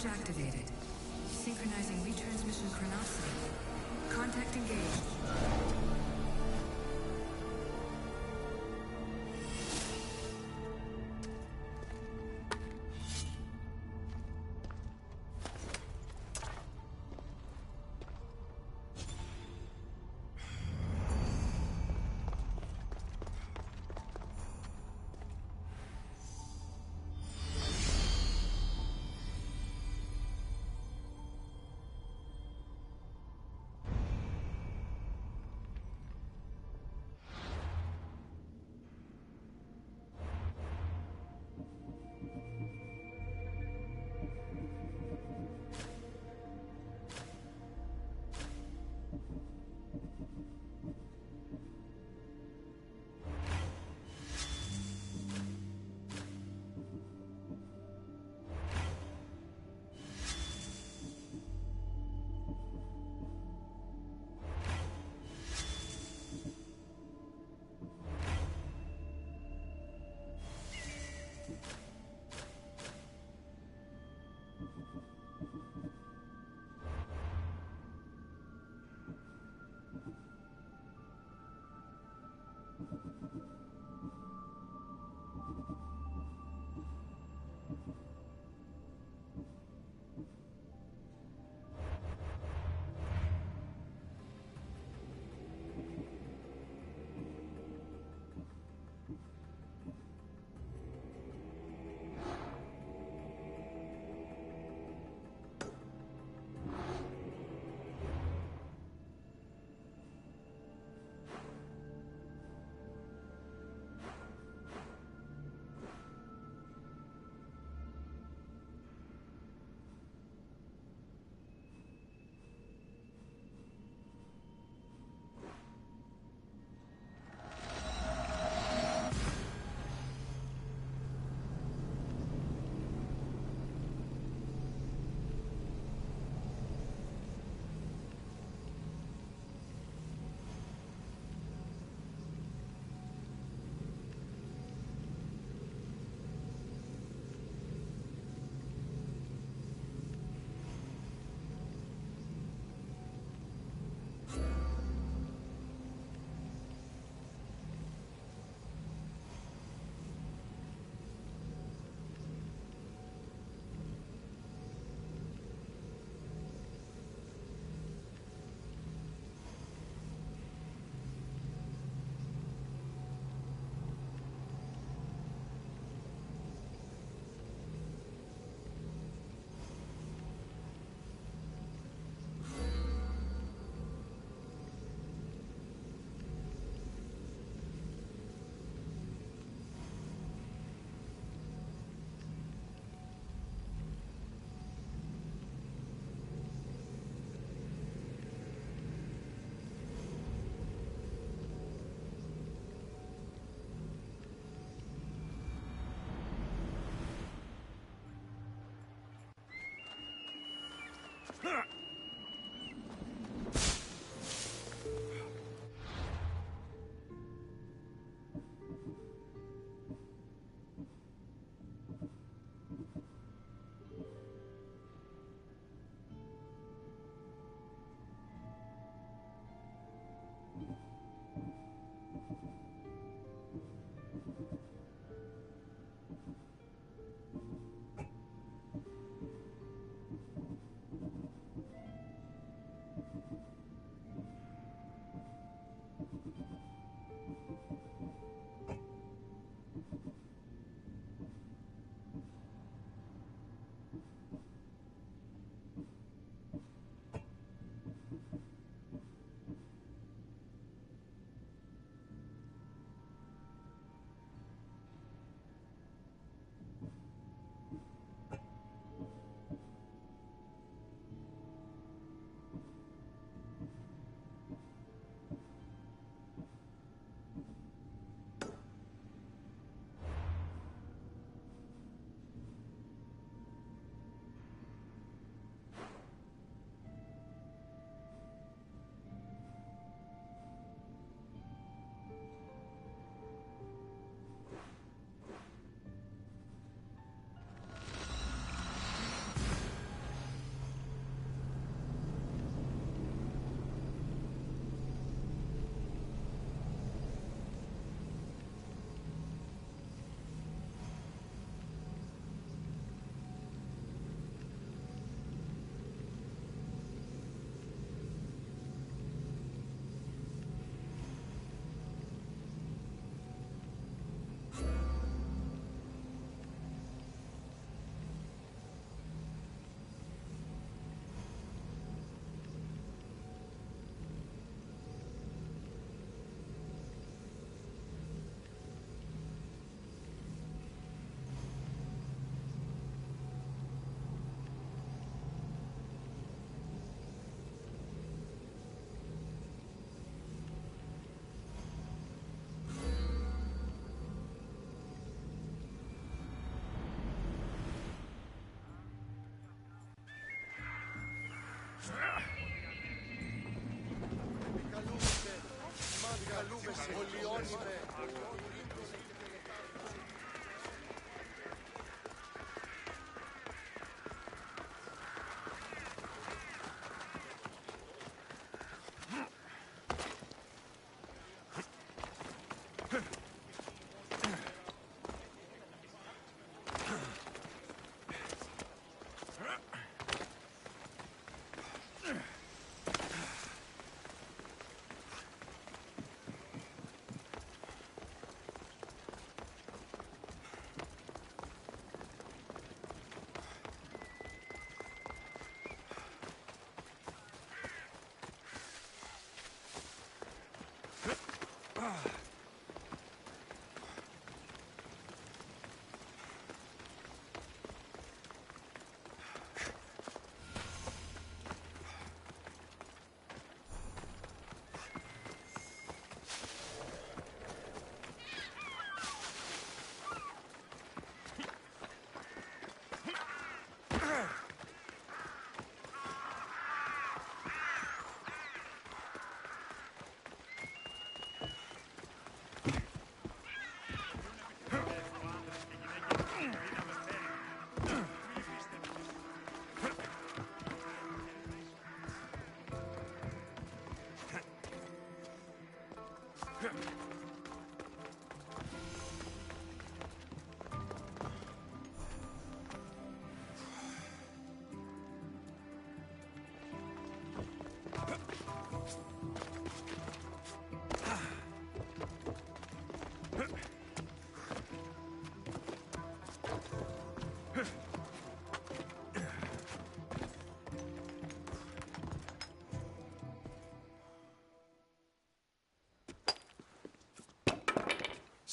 activated. Synchronizing retransmission chronicity. Contact engaged.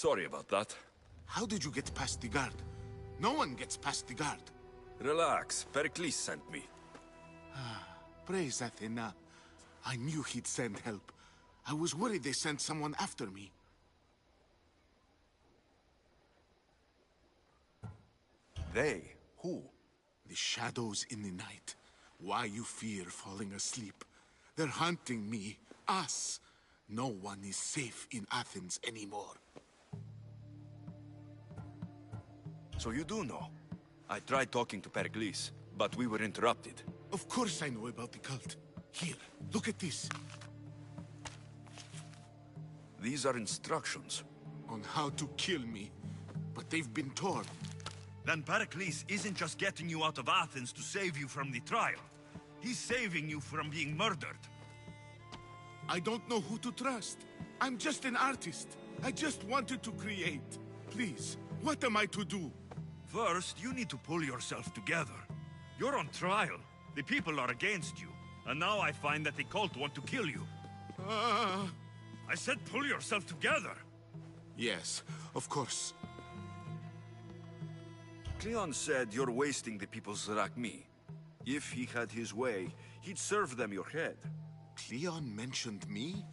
Sorry about that. How did you get past the guard? No one gets past the guard. Relax. Pericles sent me. Praise Athena. I knew he'd send help. I was worried they sent someone after me. They? Who? The shadows in the night. Why you fear falling asleep. They're hunting me. Us. No one is safe in Athens anymore. So you do know? I tried talking to Pericles, but we were interrupted. Of course I know about the cult. Here, look at this. These are instructions. On how to kill me. But they've been torn. Then Pericles isn't just getting you out of Athens to save you from the trial. He's saving you from being murdered. I don't know who to trust. I'm just an artist. I just wanted to create. Please, what am I to do? First, you need to pull yourself together. You're on trial. The people are against you. And now I find that the cult want to kill you. I said pull yourself together. Yes, of course. Cleon said you're wasting the people's Zrakmi. If he had his way, he'd serve them your head. Cleon mentioned me?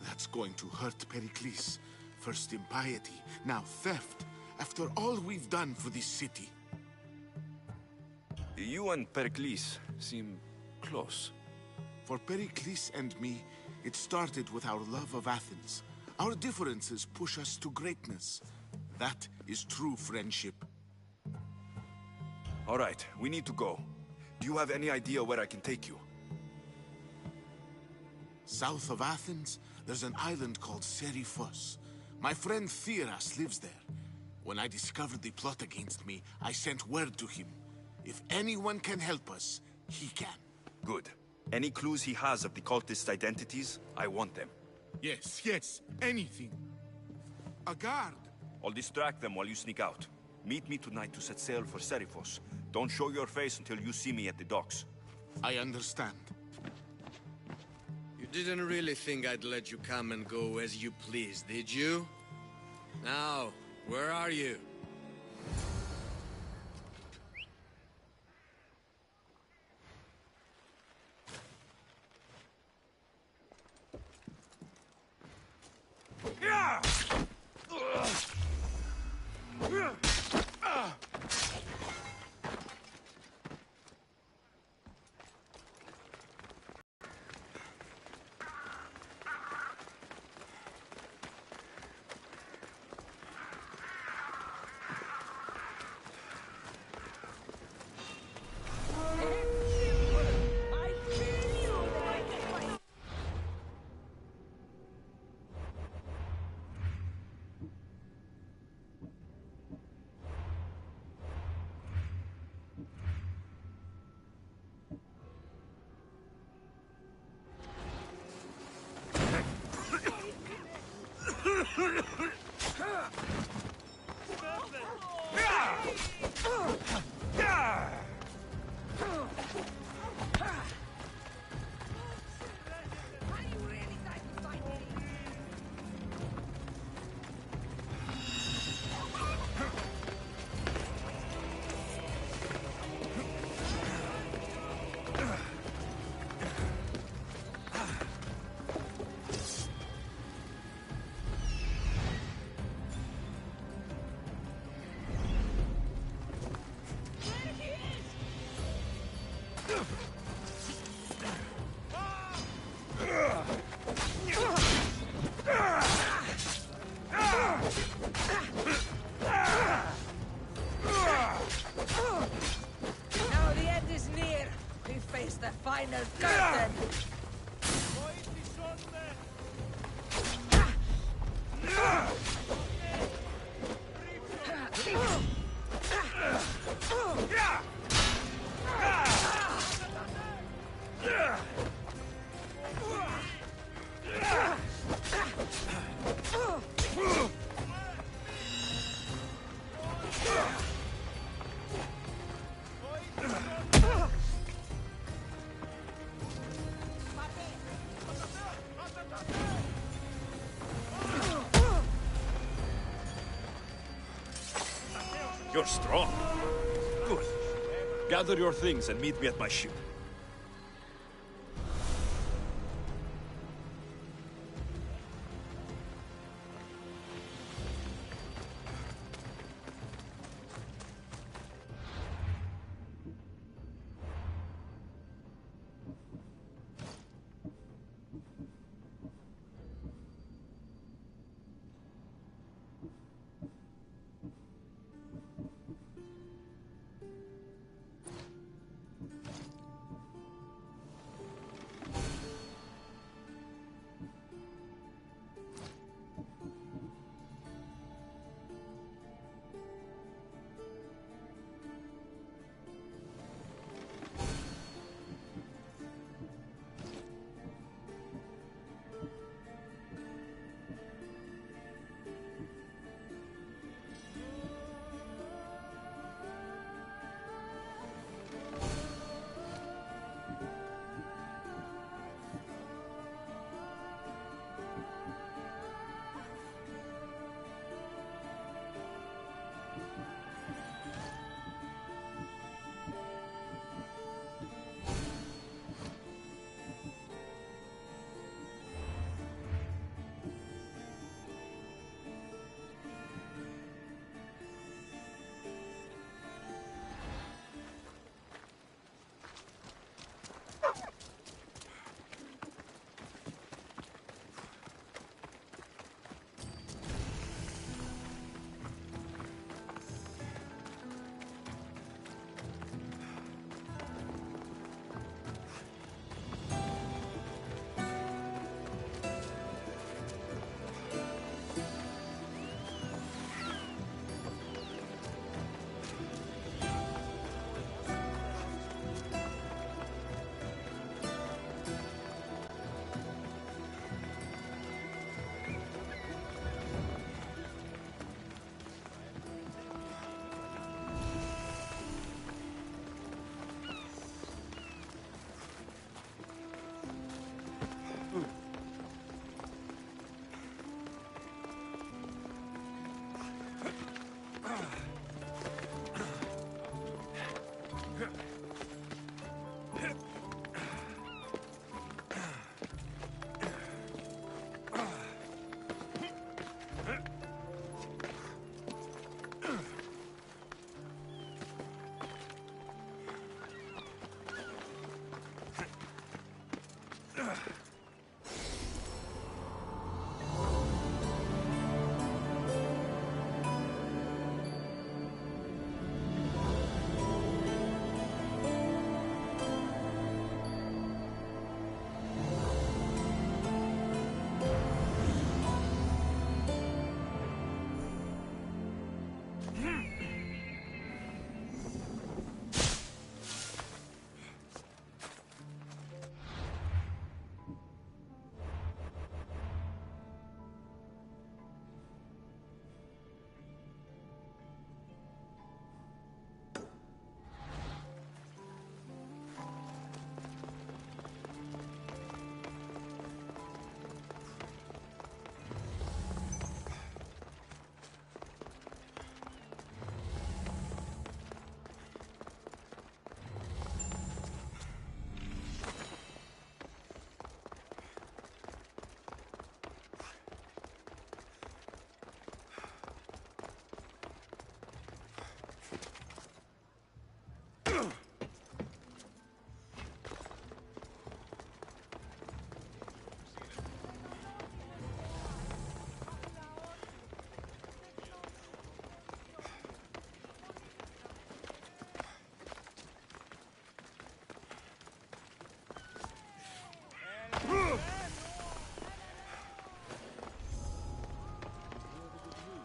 That's going to hurt Pericles. First impiety, now theft. After all we've done for this city. You and Pericles seem close. For Pericles and me, it started with our love of Athens. Our differences push us to greatness. That is true friendship. All right, we need to go. Do you have any idea where I can take you? South of Athens, there's an island called Seriphos. My friend Theras lives there. When I discovered the plot against me, I sent word to him. If anyone can help us, he can. Good. Any clues he has of the cultist identities, I want them. Yes, yes, anything. A guard. I'll distract them while you sneak out. Meet me tonight to set sail for Seriphos. Don't show your face until you see me at the docks. I understand. You didn't really think I'd let you come and go as you please, did you? Now, where are you? You're strong. Good. Gather your things and meet me at my ship.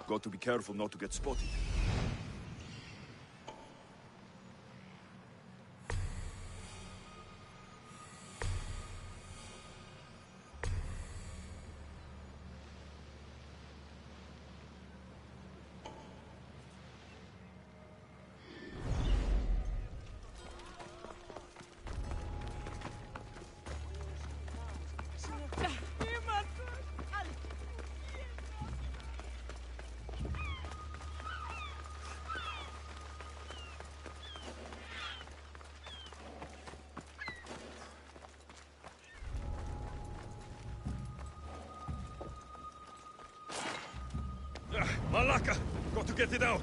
Got to be careful not to get spotted. Malaka! Got to get it out!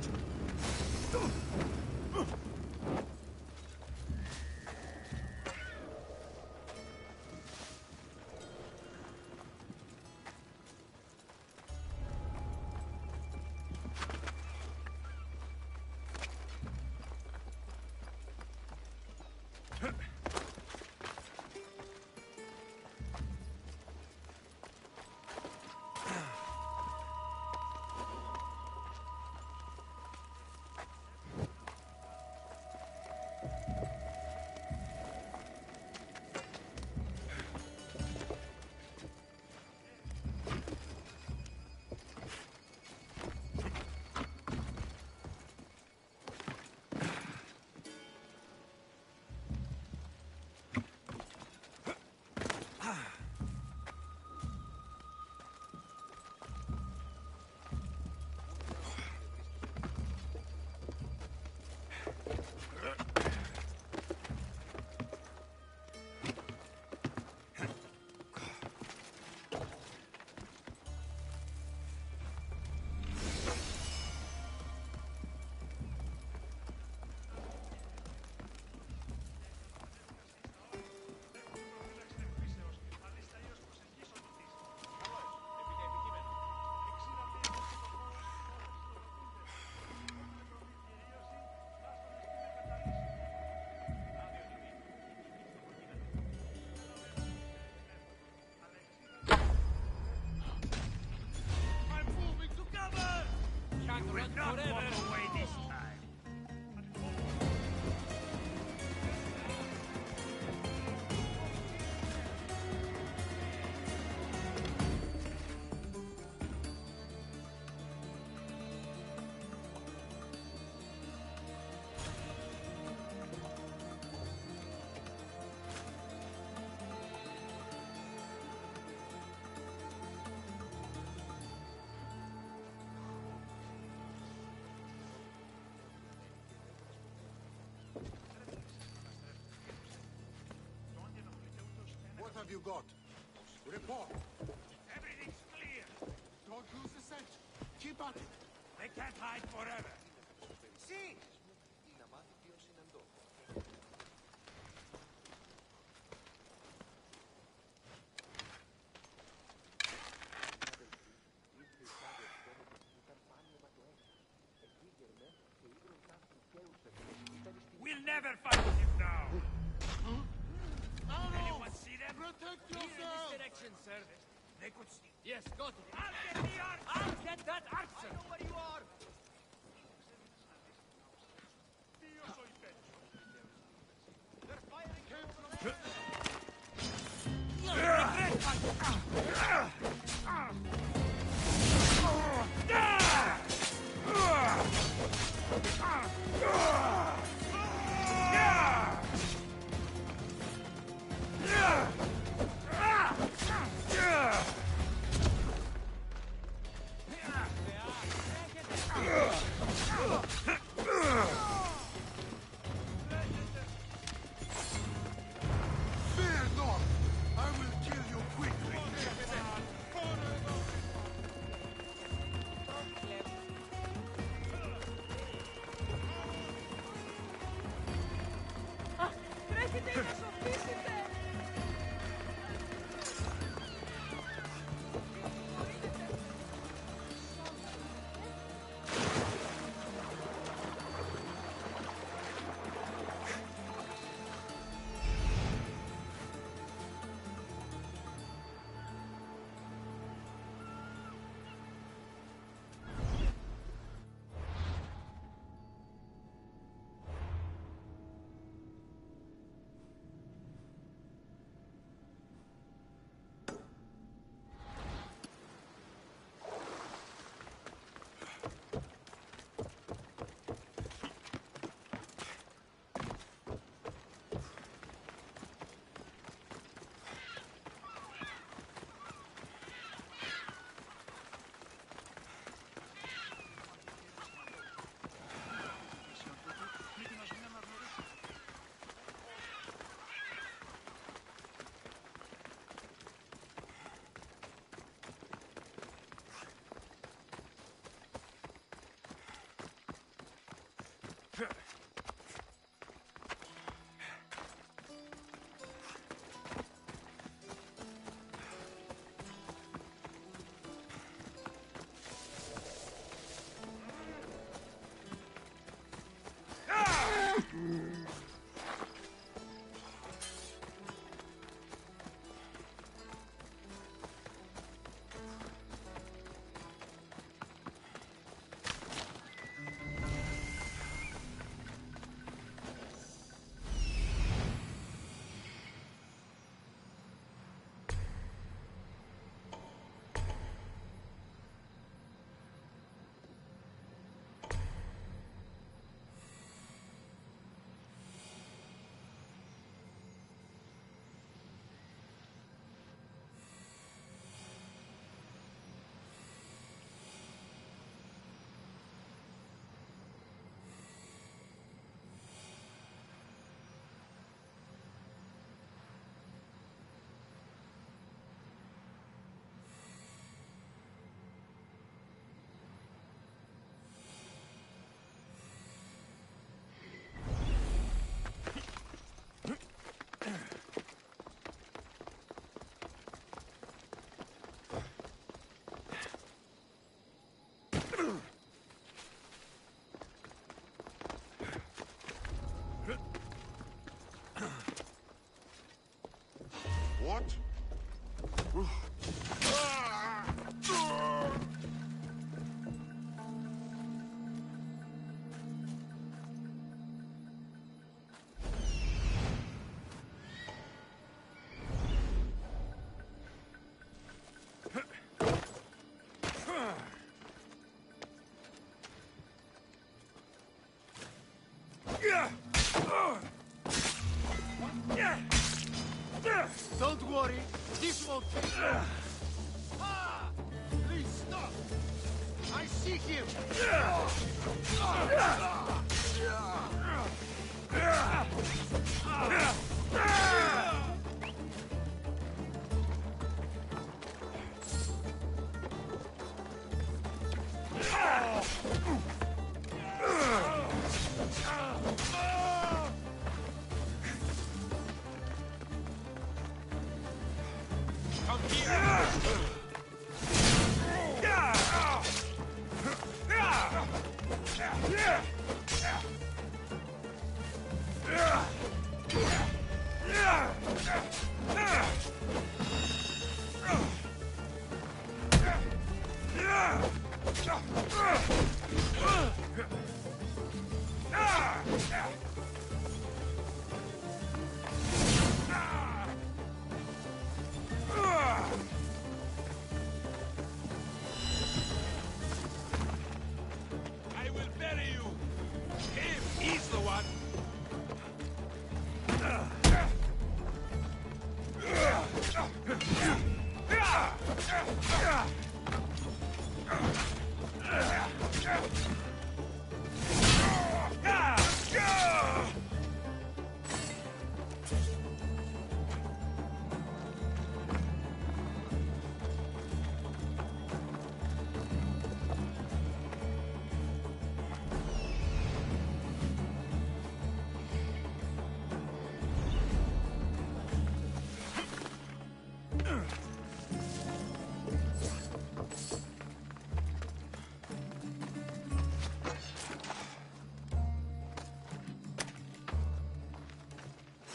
What have you got? Report. Everything's clear! Don't lose the scent. Keep at it. They can't hide forever! See! We'll never fight him now! Anyone see them? Protect Here in yourself! this direction, sir. They could sneak. Yes, got it. I'll get the arm! I'll get that archer. I know where you are. They're firing. What? Don't worry, this won't take long. Ah! Please stop! I see him! Come here! I will bury you! Him! He's the one!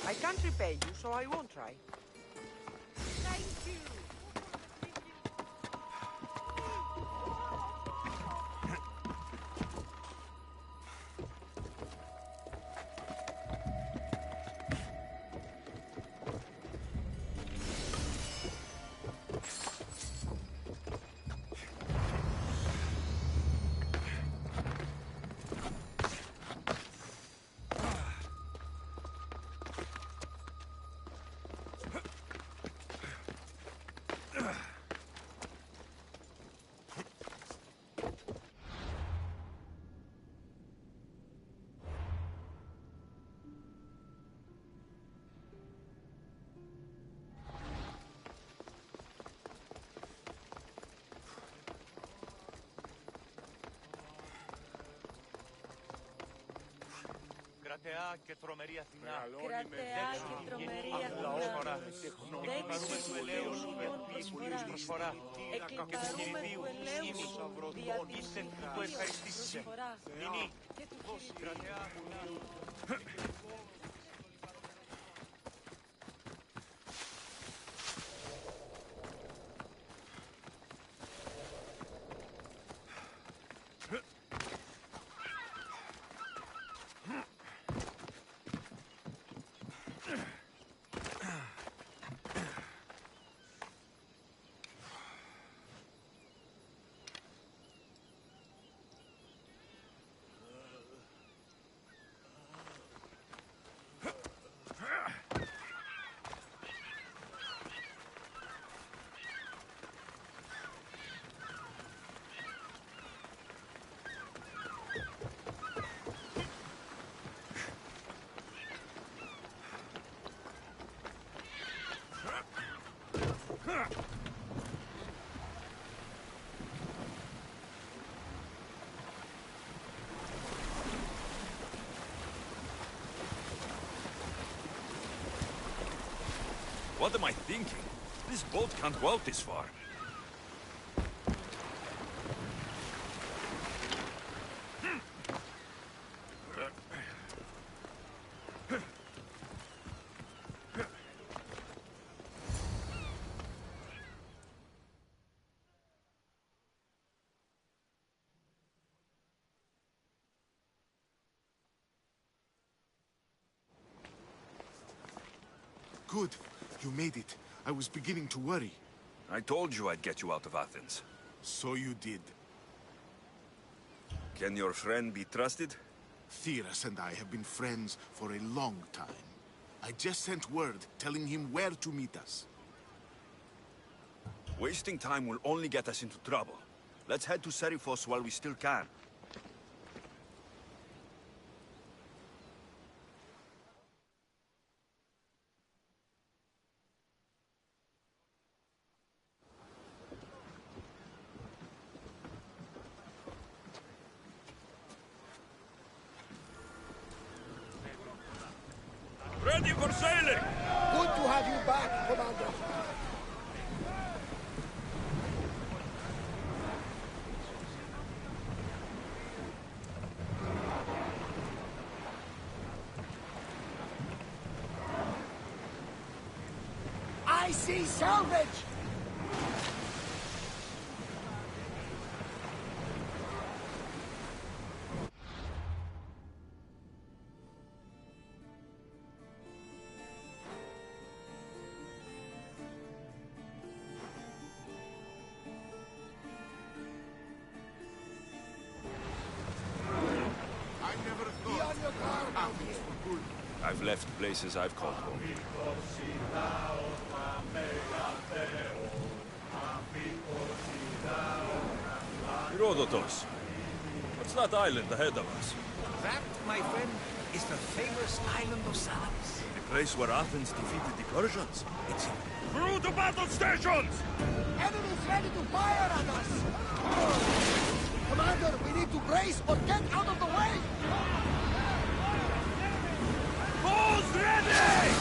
I can't repay you, so I won't try. Thank you! κρατεά και τρομερή Αθηνά. Κρατεά και τρομερή Αθηνά. Δέξου του ελέου σου ιών προσφορά. Εκλυπαρούμε του ελέου σου δια της Κυρίας προσφορά. Και του Κυρίου. What am I thinking? This boat can't go out this far. Good. You made it. I was beginning to worry. I told you I'd get you out of Athens. So you did. Can your friend be trusted? Theras and I have been friends for a long time. I just sent word telling him where to meet us. Wasting time will only get us into trouble. Let's head to Seriphos while we still can. Ready for sailing! Good to have you back, Commander. I see salvage! I've left places I've called home. Herodotus, what's that island ahead of us? That, my friend, is the famous island of Salamis. The place where Athens defeated the Persians. It's Through to battle stations! Enemies ready to fire at us! Commander, we need to brace or get out of the way! Bows ready!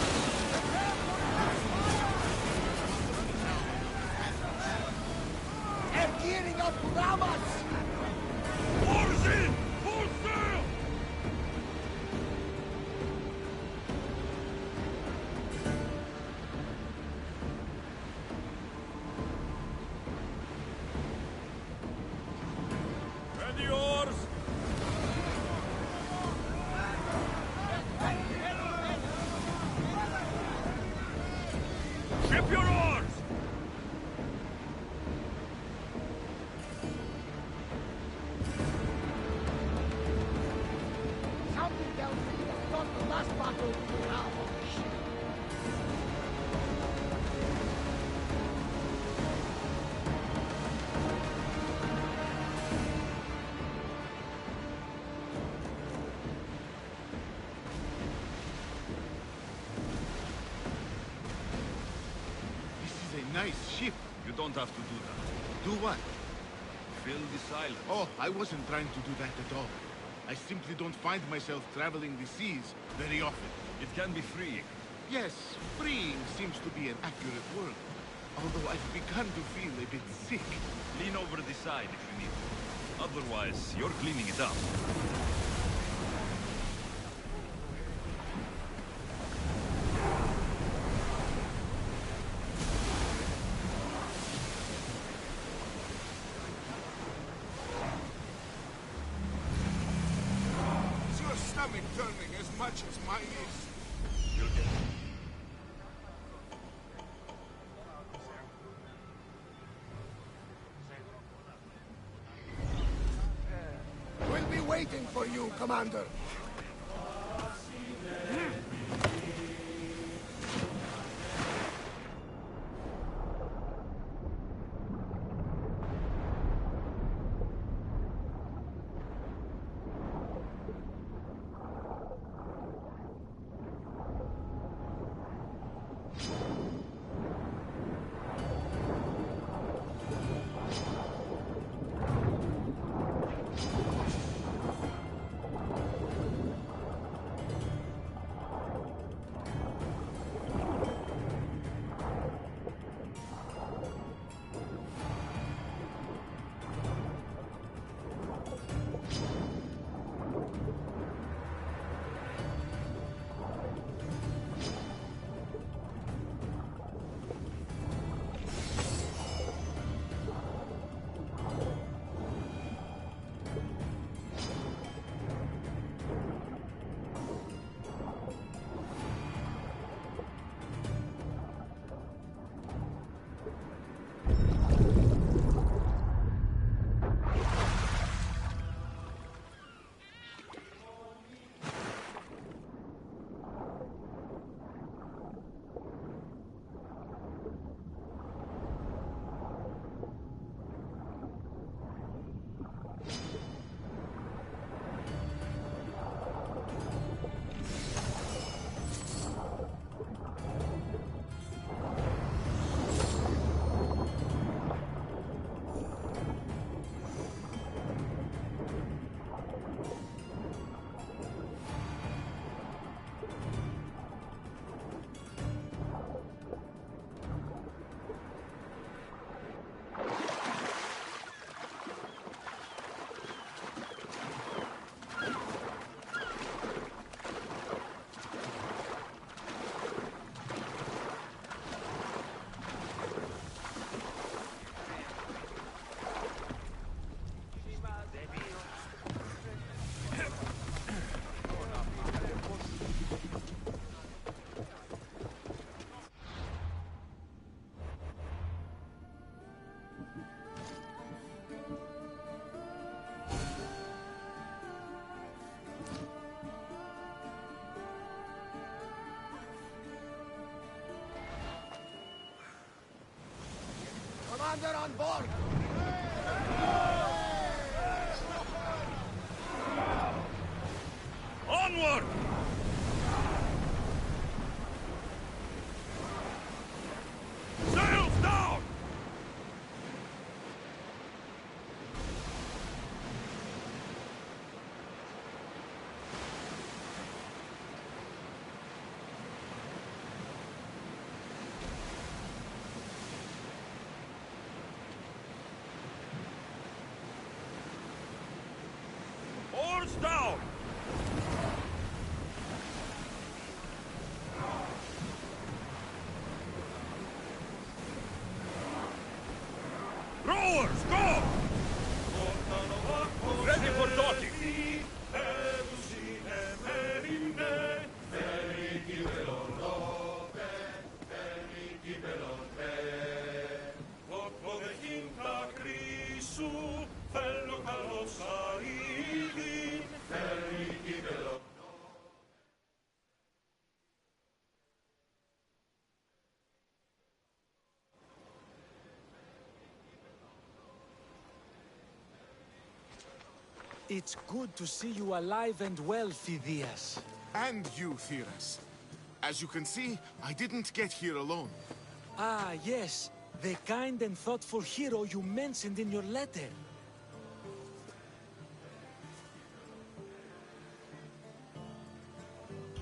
They're gearing up to ram us! Oars in! Full sail! Ready oars! Ship your oars! Something tells me that's not the last battle we will have on the ship. This is a nice ship. You don't have to do that. Do what? Fill the silence. Oh, I wasn't trying to do that at all. I simply don't find myself traveling the seas very often. It can be freeing. Yes, freeing seems to be an accurate word. Although I've begun to feel a bit sick. Lean over the side if you need to. Otherwise, you're cleaning it up. Is your stomach turning as much as mine is? You'll get We'll be waiting for you, Commander. Commander on board! onward! Sails down! Oars down! Rowers, go! Ready for docking! It's good to see you alive and well, Phidias. And you, Theras. As you can see, I didn't get here alone. Ah, yes. The kind and thoughtful hero you mentioned in your letter.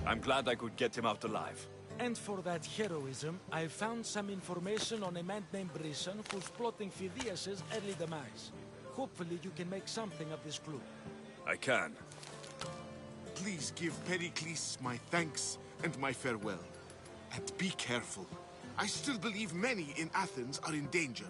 I'm glad I could get him out alive. And for that heroism, I found some information on a man named Brisson who's plotting Phidias' early demise. Hopefully you can make something of this clue. I can. Please give Pericles my thanks and my farewell. And be careful. I still believe many in Athens are in danger.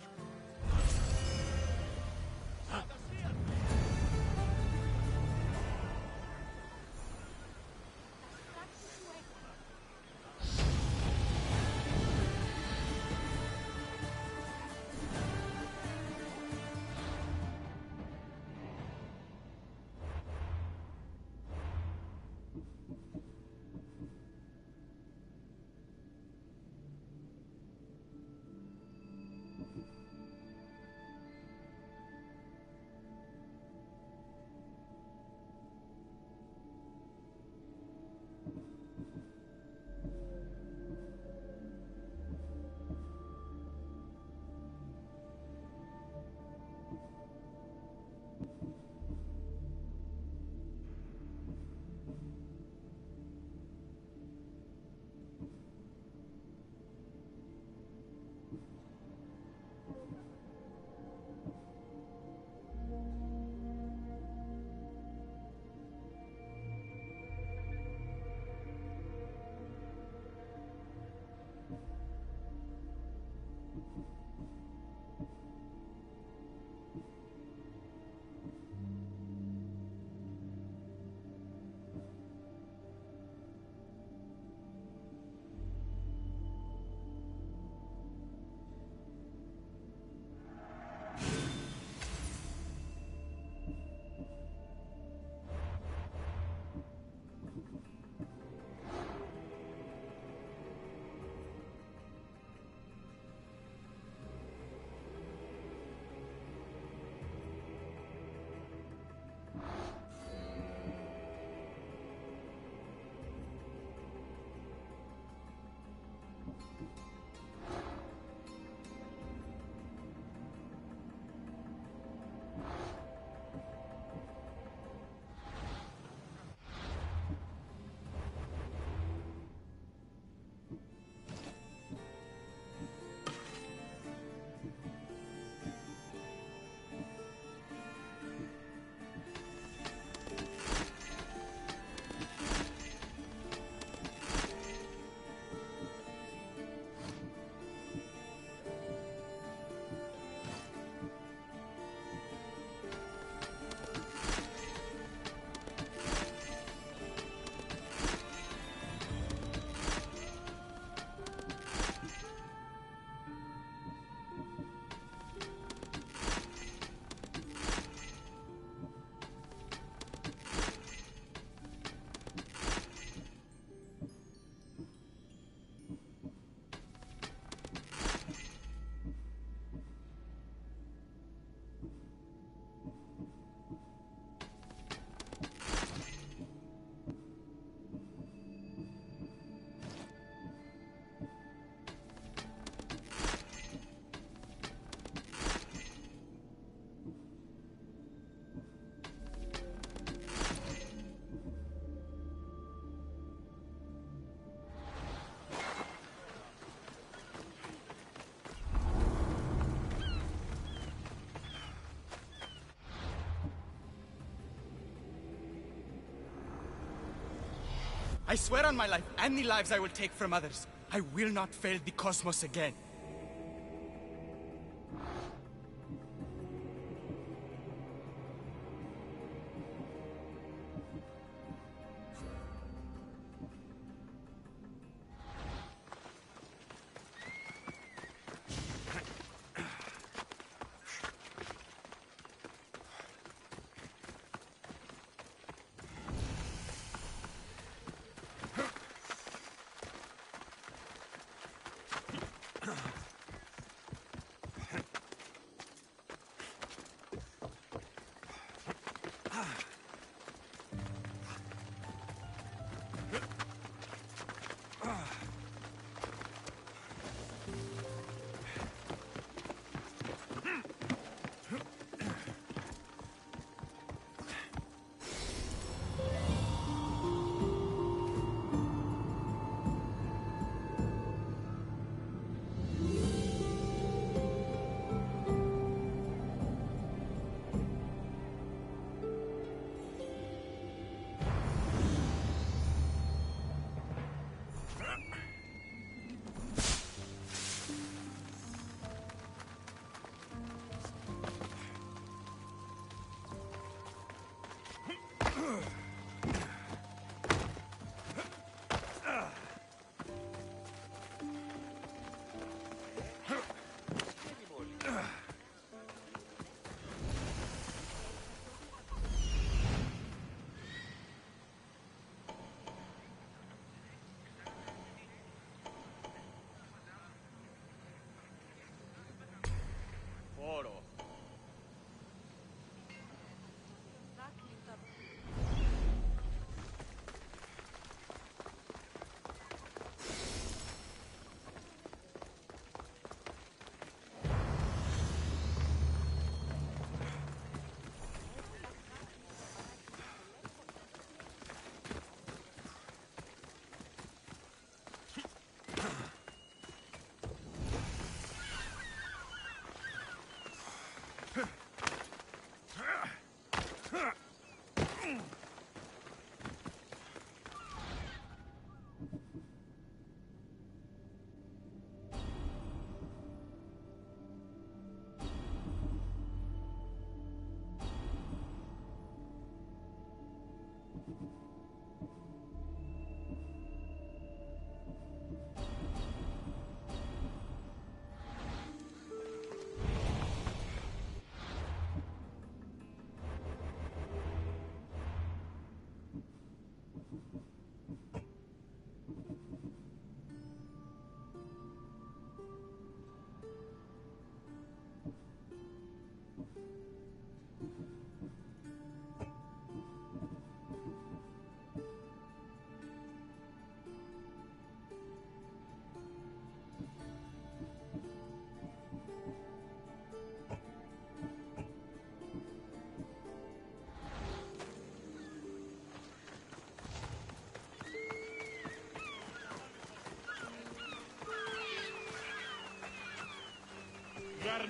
I swear on my life and the lives I will take from others, I will not fail the cosmos again.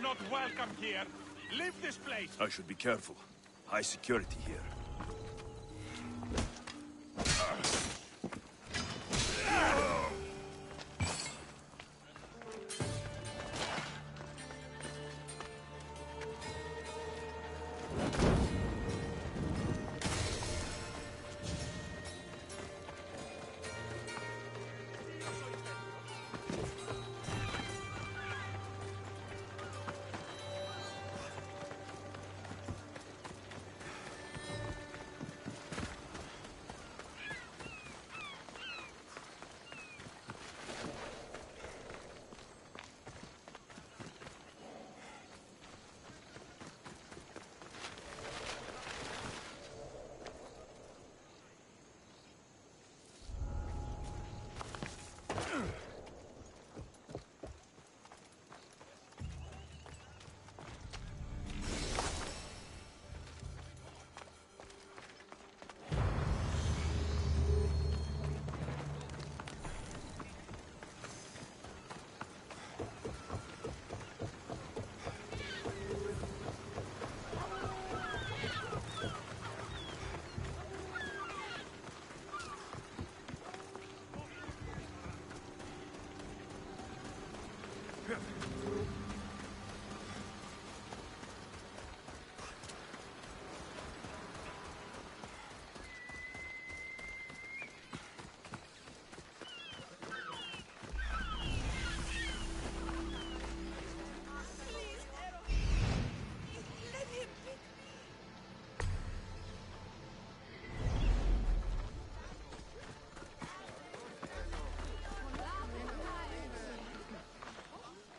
not welcome here. Leave this place. I should be careful. High security here.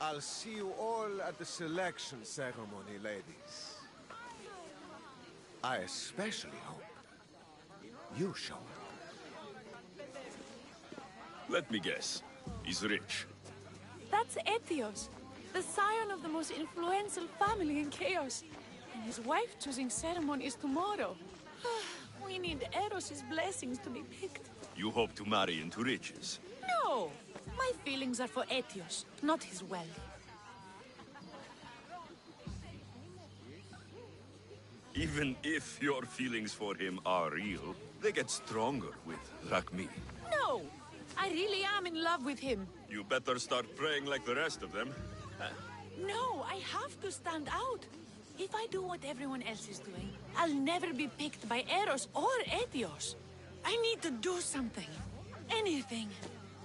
I'll see you all at the selection ceremony, ladies. I especially hope you show up. Let me guess. He's rich. That's Etios, the scion of the most influential family in Chaos. And his wife-choosing ceremony is tomorrow. We need Eros's blessings to be picked. You hope to marry into riches. No! My feelings are for Etios, not his wealth. Even if your feelings for him are real, they get stronger with Rakmi. No! I really am in love with him. You better start praying like the rest of them. No, I have to stand out. If I do what everyone else is doing, I'll never be picked by Eros or Etios. I need to do something. Anything.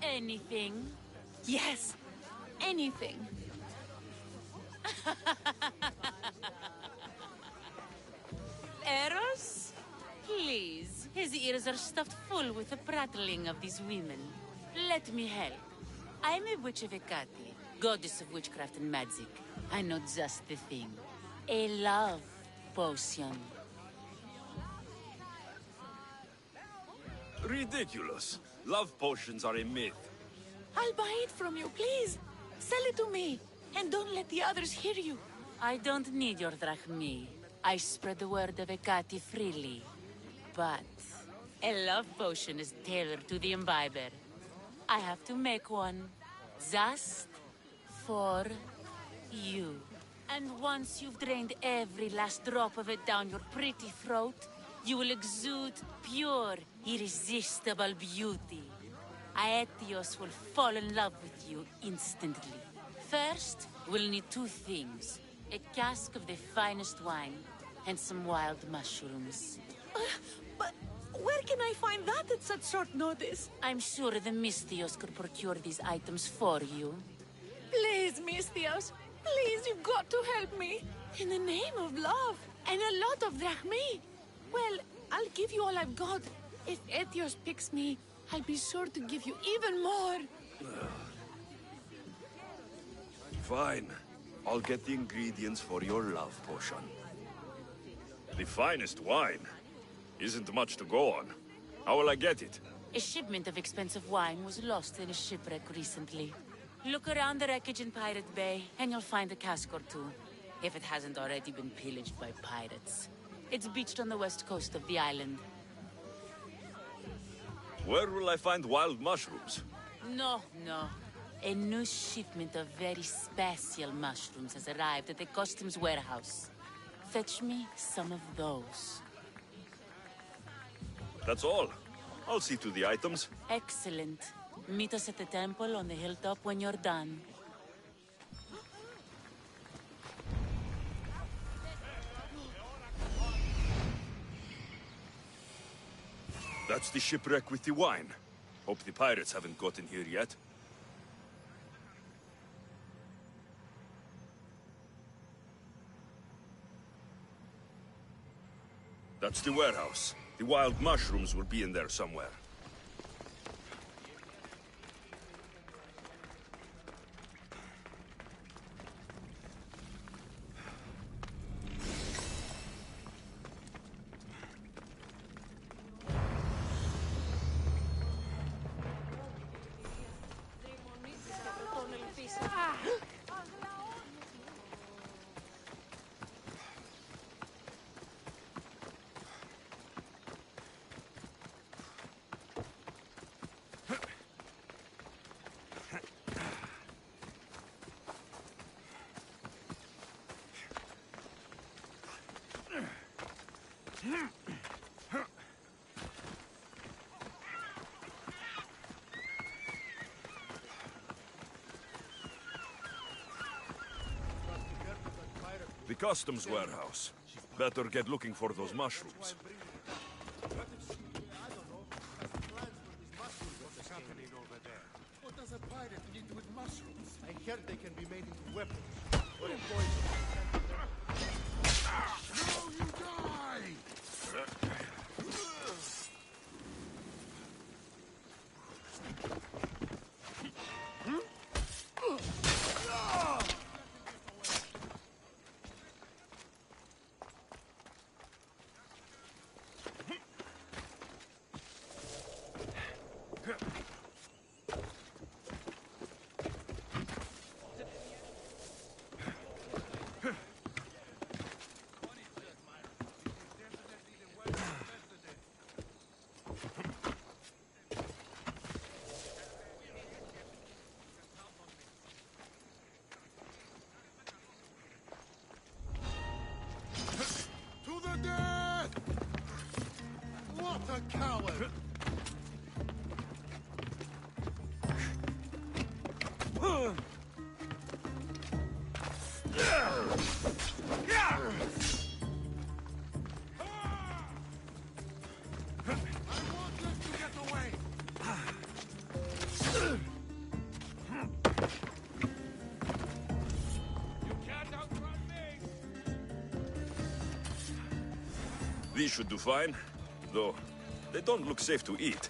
Anything? Yes, anything. Eros? Please. His ears are stuffed full with the prattling of these women. Let me help. I'm a witch of Hecate, goddess of witchcraft and magic. I know just the thing. A love potion. Ridiculous. Love potions are a myth. I'll buy it from you, please. Sell it to me. And don't let the others hear you. I don't need your drachmi. I spread the word of Hecate freely. But a love potion is tailored to the imbiber. I have to make one. Just for you. And once you've drained every last drop of it down your pretty throat, you will exude pure, irresistible beauty. Aetios will fall in love with you instantly. First, we'll need two things. A cask of the finest wine, and some wild mushrooms. But where can I find that at such short notice? I'm sure the Mystios could procure these items for you. Please, Mystios. Please, you've got to help me. In the name of love. And a lot of drachmi. Well, I'll give you all I've got. If Etios picks me, I'll be sure to give you even more. Fine. I'll get the ingredients for your love potion. The finest wine? Isn't much to go on. How will I get it? A shipment of expensive wine was lost in a shipwreck recently. Look around the wreckage in Pirate Bay, and you'll find a cask or two. If it hasn't already been pillaged by pirates. It's beached on the west coast of the island. Where will I find wild mushrooms? No. A new shipment of very special mushrooms has arrived at the customs warehouse. Fetch me some of those. That's all. I'll see to the items. Excellent. Meet us at the temple on the hilltop when you're done. That's the shipwreck with the wine. Hope the pirates haven't gotten here yet. That's the warehouse. The wild mushrooms will be in there somewhere. The customs warehouse. Better get looking for those mushrooms. What's happening over there? What does a pirate need with mushrooms? I heard they can be made into weapons. Or a poison. No, you die! What a coward! These should do fine, though they don't look safe to eat.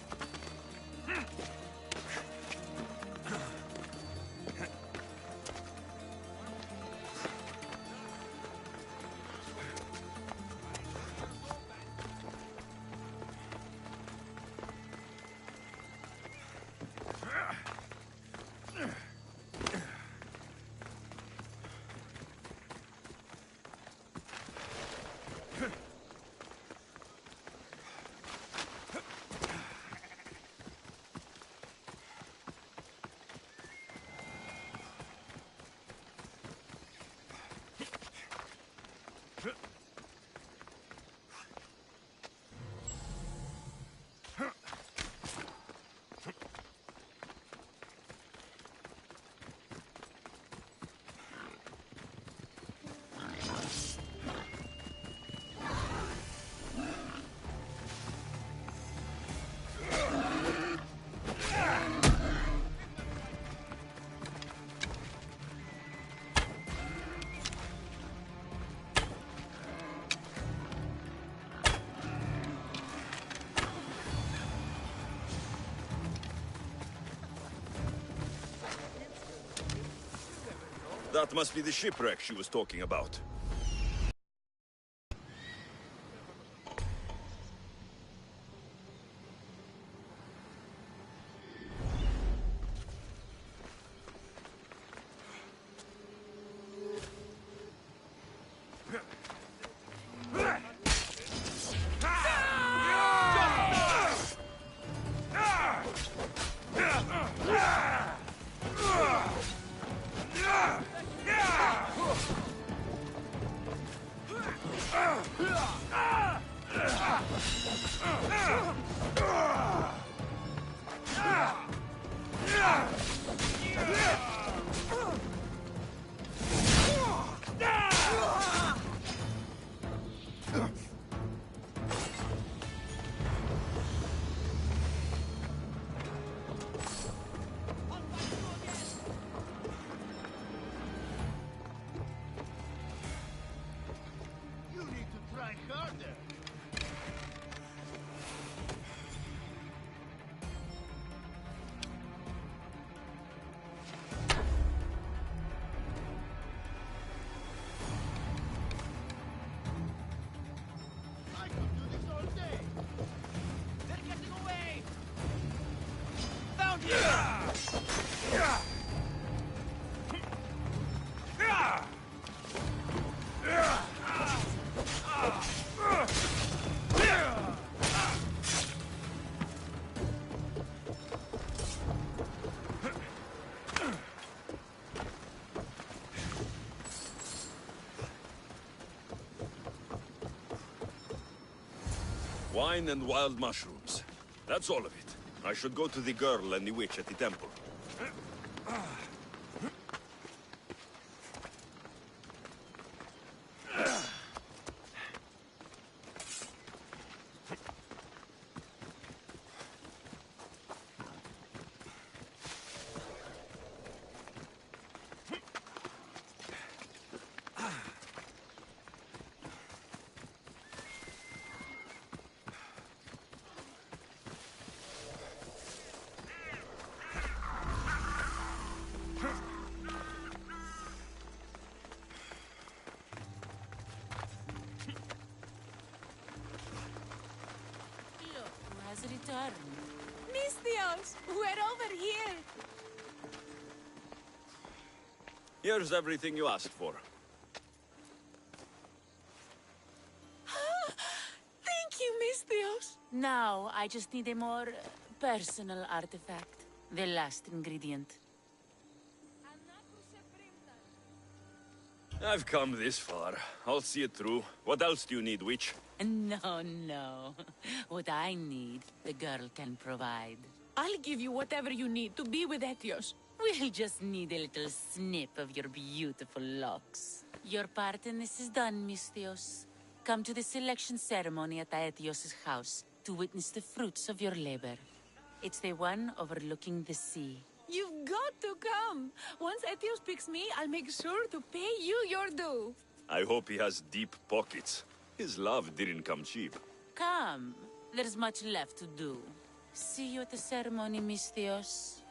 That must be the shipwreck she was talking about. You need to try harder. I could do this all day. They're getting away! Found you! Wine and wild mushrooms. That's all of it. I should go to the girl and the witch at the temple. Look who has returned. Misthios, we're over here. Here's everything you asked for. Thank you, Misthios. Now, I just need a more personal artifact. The last ingredient. I've come this far. I'll see it through. What else do you need, witch? No, no. What I need, the girl can provide. I'll give you whatever you need to be with Etios. We'll just need a little snip of your beautiful locks. Your part in this is done, Misthios. Come to the selection ceremony at Aetios' house to witness the fruits of your labor. It's the one overlooking the sea. You've got to come. Once Etios picks me, I'll make sure to pay you your due. I hope he has deep pockets. His love didn't come cheap. Come. There's much left to do. See you at the ceremony, Misthios.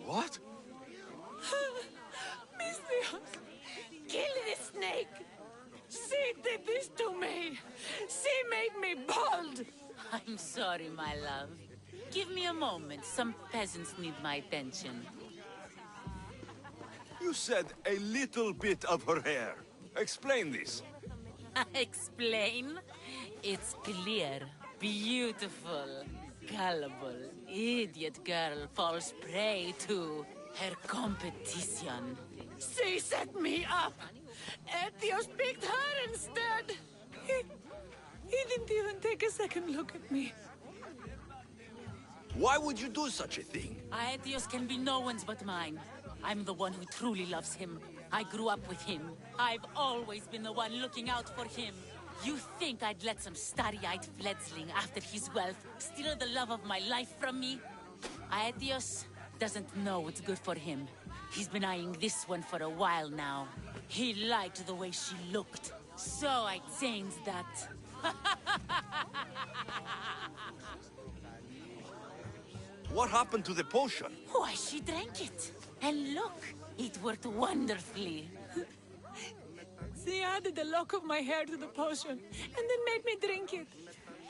What? Misthios! Kill this snake! She did this to me! She made me bald! I'm sorry, my love. Give me a moment. Some peasants need my attention. You said a little bit of her hair. Explain this. Explain? It's clear, beautiful, gullible, idiot girl falls prey to her competition. She set me up! Etios picked her instead! He didn't even take a second look at me. Why would you do such a thing? Aetios can be no one's but mine. I'm the one who truly loves him. I grew up with him. I've always been the one looking out for him. You think I'd let some starry-eyed fledgling after his wealth steal the love of my life from me? Aetios doesn't know what's good for him. He's been eyeing this one for a while now. He liked the way she looked, so I changed that. What happened to the potion? Why, she drank it. And look, it worked wonderfully. She added a lock of my hair to the potion, and then made me drink it.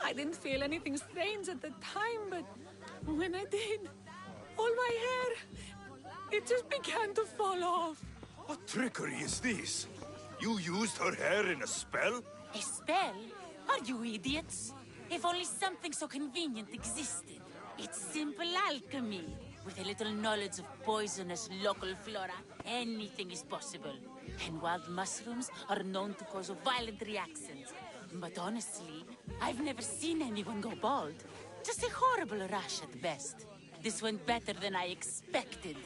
I didn't feel anything strange at the time, but when I did, all my hair, it just began to fall off. What trickery is this? You used her hair in a spell? A spell? Are you idiots? If only something so convenient existed. It's simple alchemy. With a little knowledge of poisonous local flora, anything is possible. And wild mushrooms are known to cause violent reactions. But honestly, I've never seen anyone go bald. Just a horrible rash at best. This went better than I expected.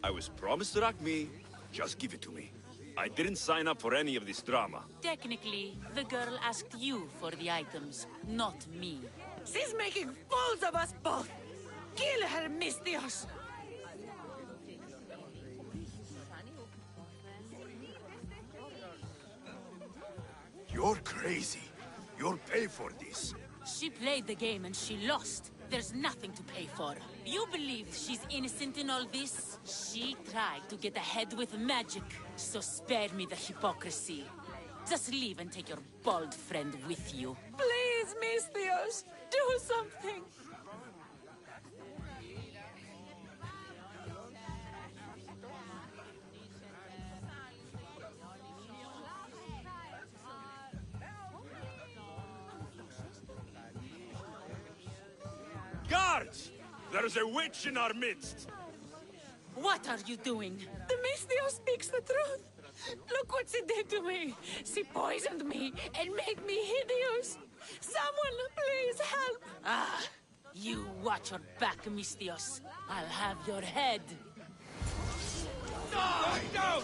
I was promised Rakmi. Just give it to me. I didn't sign up for any of this drama. Technically, the girl asked you for the items, not me. She's making fools of us both! Kill her, Misthios! You're crazy. You'll pay for this. She played the game and she lost. There's nothing to pay for. You believe she's innocent in all this? She tried to get ahead with magic, so spare me the hypocrisy. Just leave and take your bald friend with you. Please, Misthios, do something! Guards! There's a witch in our midst! What are you doing? The Misthios speaks the truth! Look what she did to me! She poisoned me and made me hideous! Someone, please help! Ah, you watch your back, Misthios. I'll have your head. Die! Down,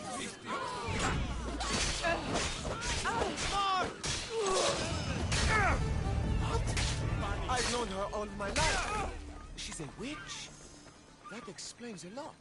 I've known her all my life. She's a witch. That explains a lot.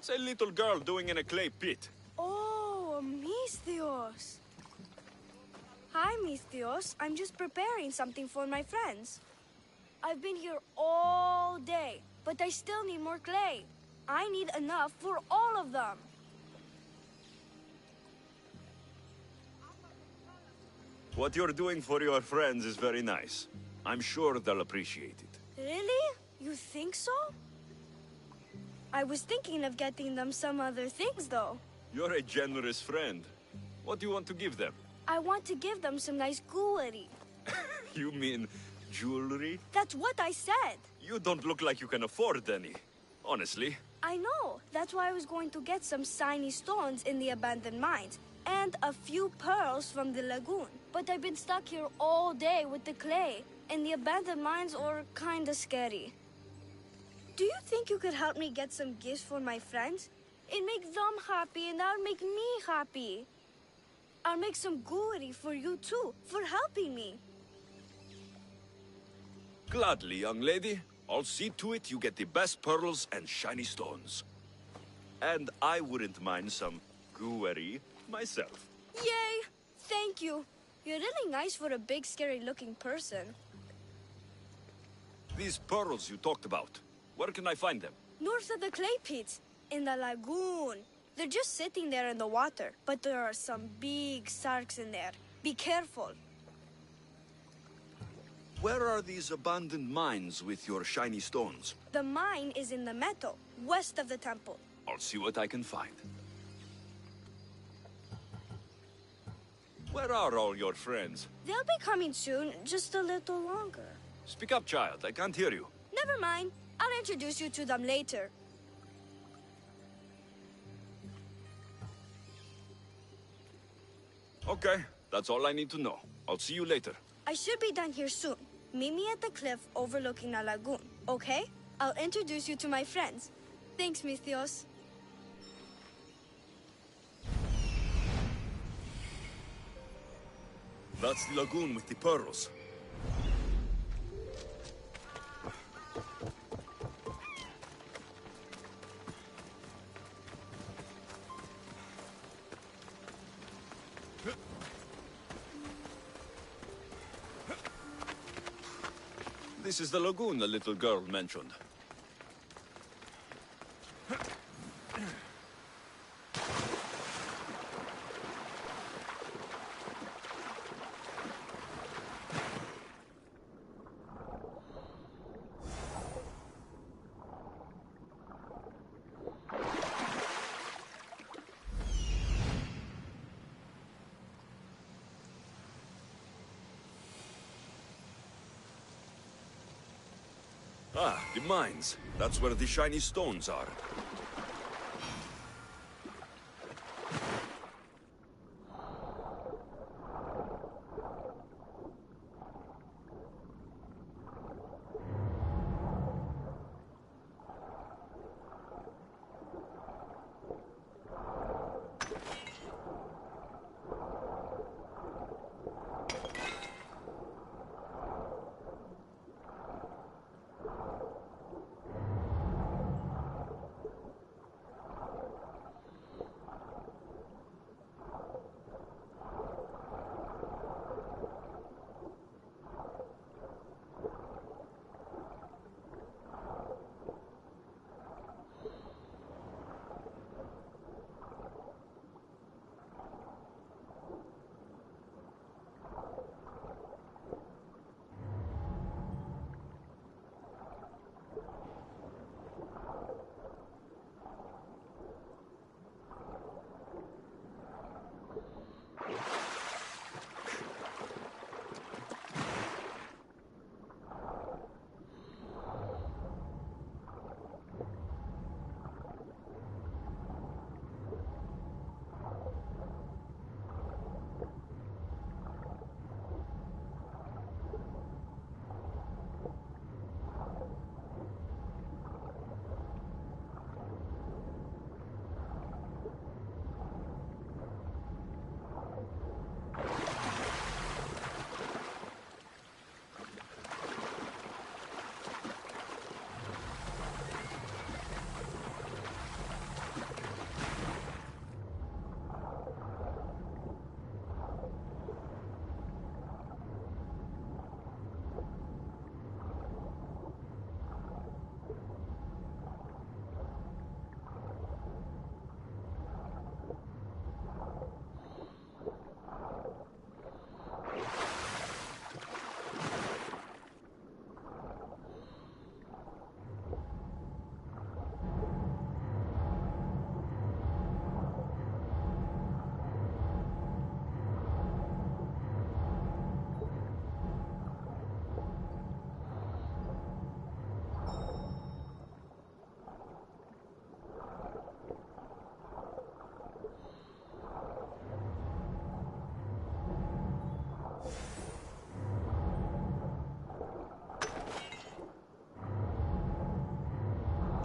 What's a little girl doing in a clay pit? Oh, Misthios. Hi, Misthios. I'm just preparing something for my friends. I've been here all day, but I still need more clay. I need enough for all of them. What you're doing for your friends is very nice. I'm sure they'll appreciate it. Really? You think so? I was thinking of getting them some other things, though. You're a generous friend. What do you want to give them? I want to give them some nice jewelry. You mean jewelry? That's what I said. You don't look like you can afford any. Honestly. I know. That's why I was going to get some shiny stones in the abandoned mines. And a few pearls from the lagoon. But I've been stuck here all day with the clay. And the abandoned mines are kinda scary. Do you think you could help me get some gifts for my friends? It'd make them happy and that'll make me happy. I'll make some jewelry for you too, for helping me. Gladly, young lady. I'll see to it you get the best pearls and shiny stones. And I wouldn't mind some jewelry myself. Yay! Thank you. You're really nice for a big, scary-looking person. These pearls you talked about, where can I find them? North of the clay pits, in the lagoon. They're just sitting there in the water, but there are some big sharks in there. Be careful. Where are these abandoned mines with your shiny stones? The mine is in the meadow, west of the temple. I'll see what I can find. Where are all your friends? They'll be coming soon, just a little longer. Speak up, child. I can't hear you. Never mind. I'll introduce you to them later. Okay, that's all I need to know. I'll see you later. I should be done here soon. Meet me at the cliff overlooking the lagoon, okay? I'll introduce you to my friends. Thanks, Misthios. That's the lagoon with the pearls. This is the lagoon the little girl mentioned. Ah, the mines. That's where the shiny stones are.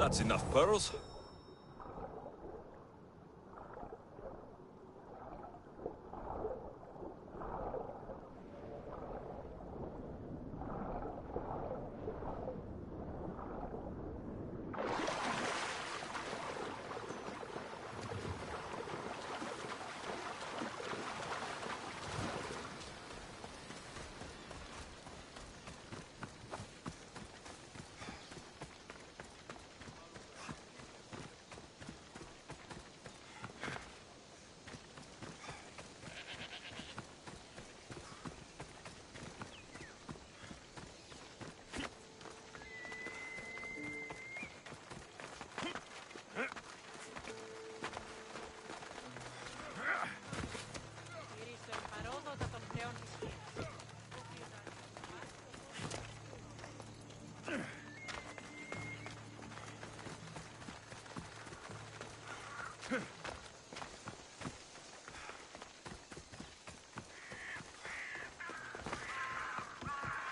That's enough pearls.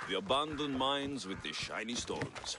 The abandoned mines with the shiny stones.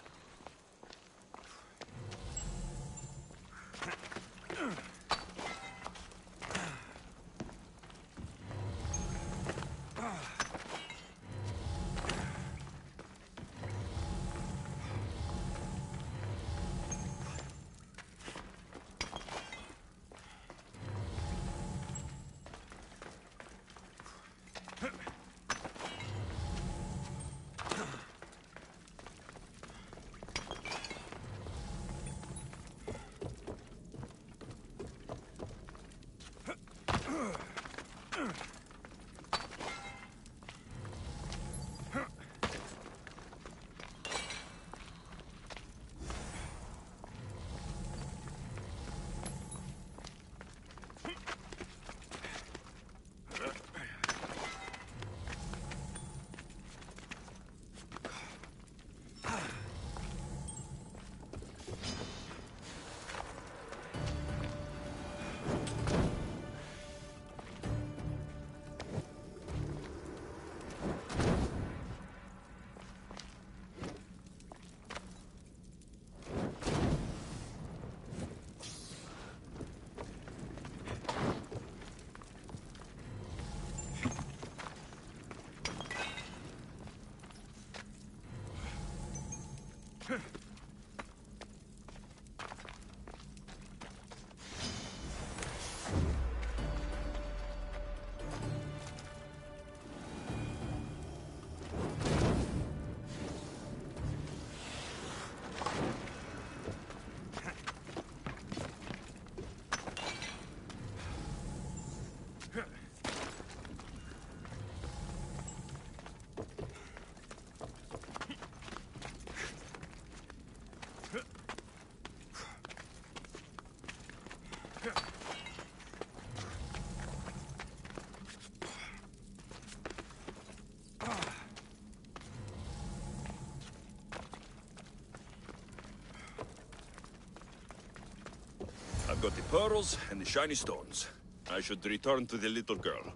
I've got the pearls and the shiny stones. I should return to the little girl.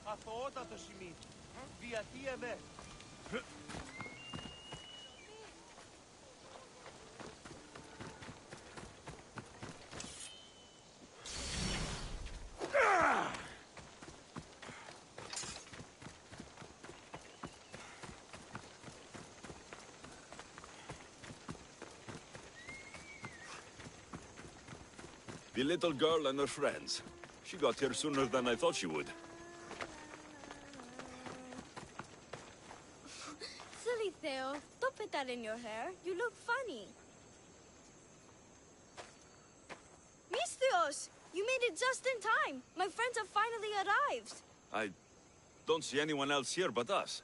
Αθωότατο σημείο. Διατί εμέ. The little girl and her friends. She got here sooner than I thought she would. Silly Theo, don't put that in your hair. You look funny. Mistios! You made it just in time. My friends have finally arrived. I don't see anyone else here but us.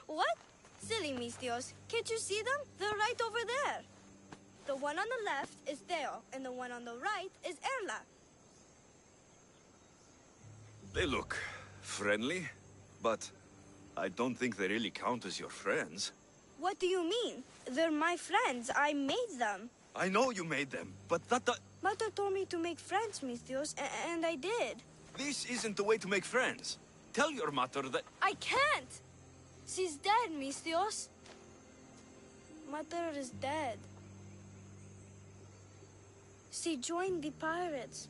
What? Silly Mistios. Can't you see them? They're right over there. The one on the left is Theo, and the one on the right is Erla. They look friendly, but I don't think they really count as your friends. What do you mean? They're my friends. I made them. I know you made them, but Mother told me to make friends, Mistios, and I did. This isn't the way to make friends. Tell your mother that... I can't! She's dead, Mistios. Mother is dead. She joined the pirates.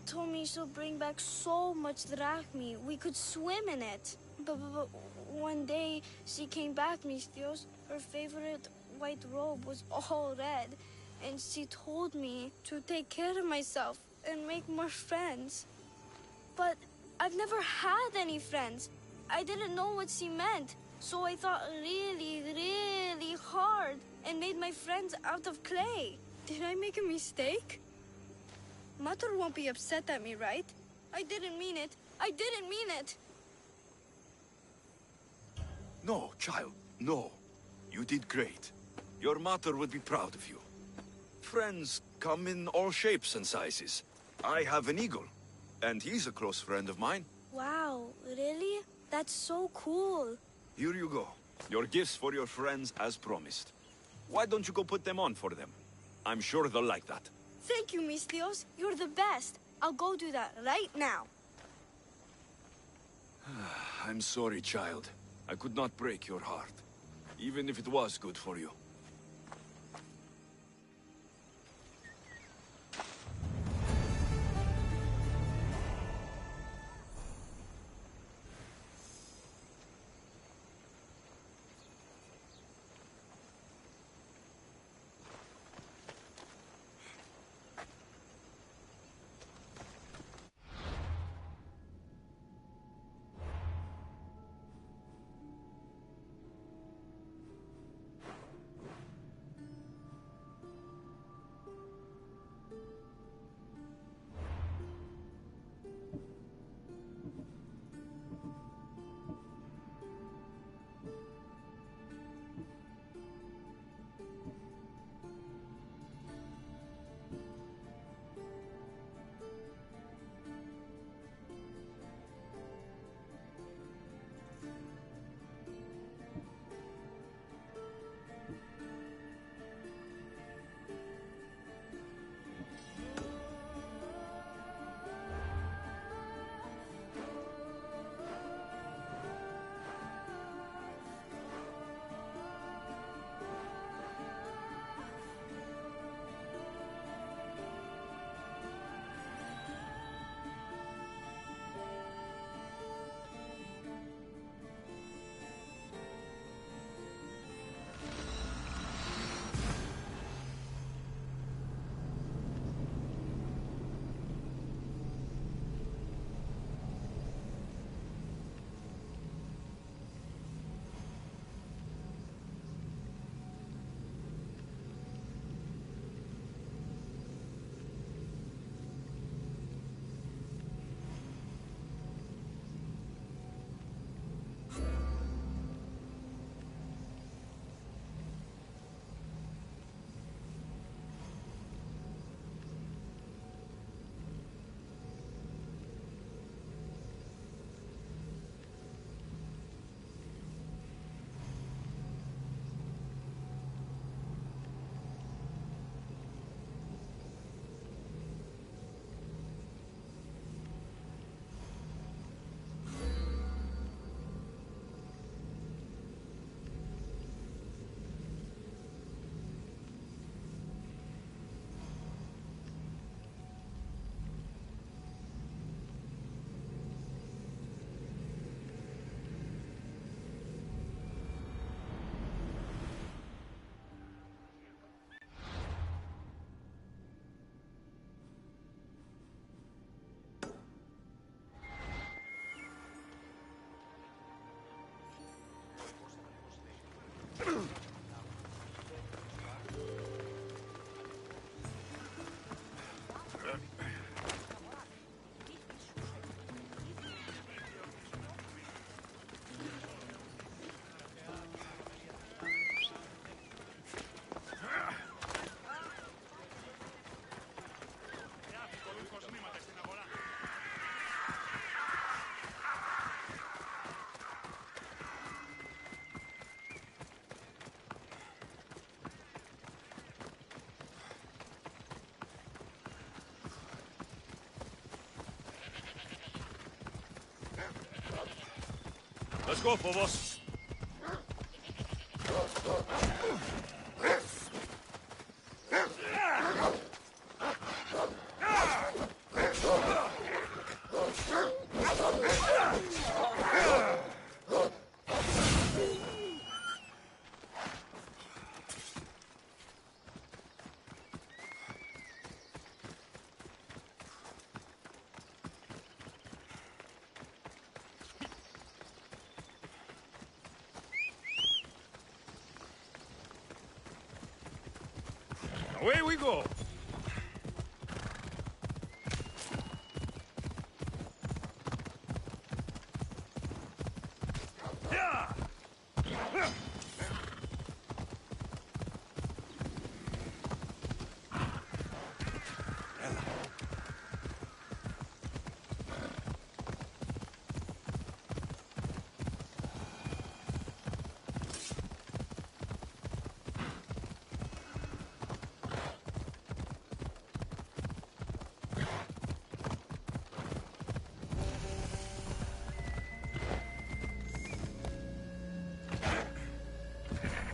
Told me she'll bring back so much drachmi, we could swim in it. But one day, she came back, Mistios. Her favorite white robe was all red. And she told me to take care of myself and make more friends. But I've never had any friends. I didn't know what she meant. So I thought really, really hard and made my friends out of clay. Did I make a mistake? Mother won't be upset at me, right? I didn't mean it. I didn't mean it. No, child, no. You did great. Your mother would be proud of you. Friends come in all shapes and sizes. I have an eagle, and he's a close friend of mine. Wow, really? That's so cool. Here you go. Your gifts for your friends as promised. Why don't you go put them on for them? I'm sure they'll like that. Thank you, Mistios. You're the best. I'll go do that right now. I'm sorry, child. I could not break your heart, even if it was good for you. Let's go, Phobos. Away we go!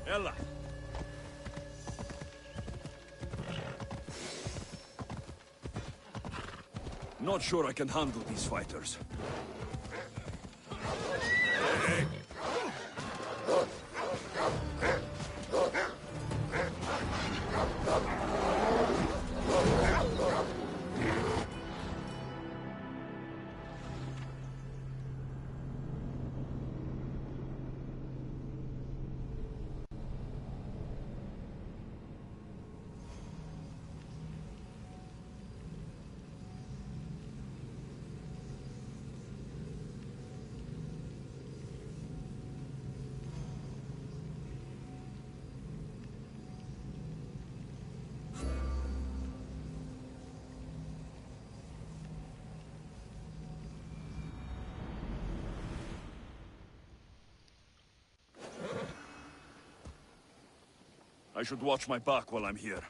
Ella. Not sure I can handle these fighters. I should watch my back while I'm here.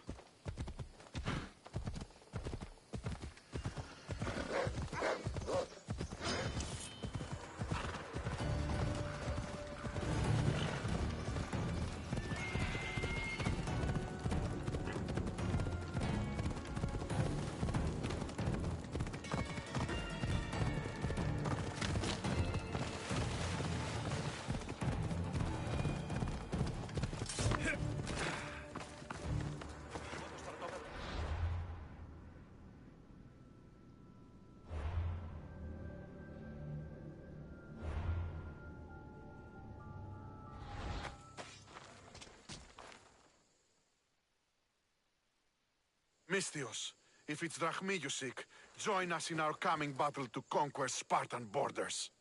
Misthios, if it's Drachmi you seek, join us in our coming battle to conquer Spartan borders.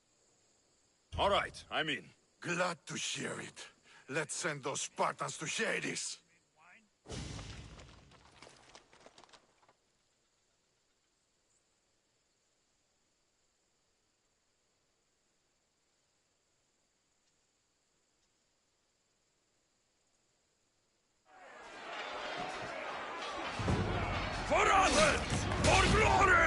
All right, I'm in. Glad to hear it. Let's send those Spartans to Hades. For Athens! For glory!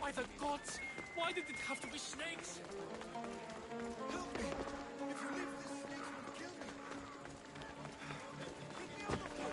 By the gods! Why did it have to be snakes? Help me! If you leave this, snakes will kill me! Get me out of here!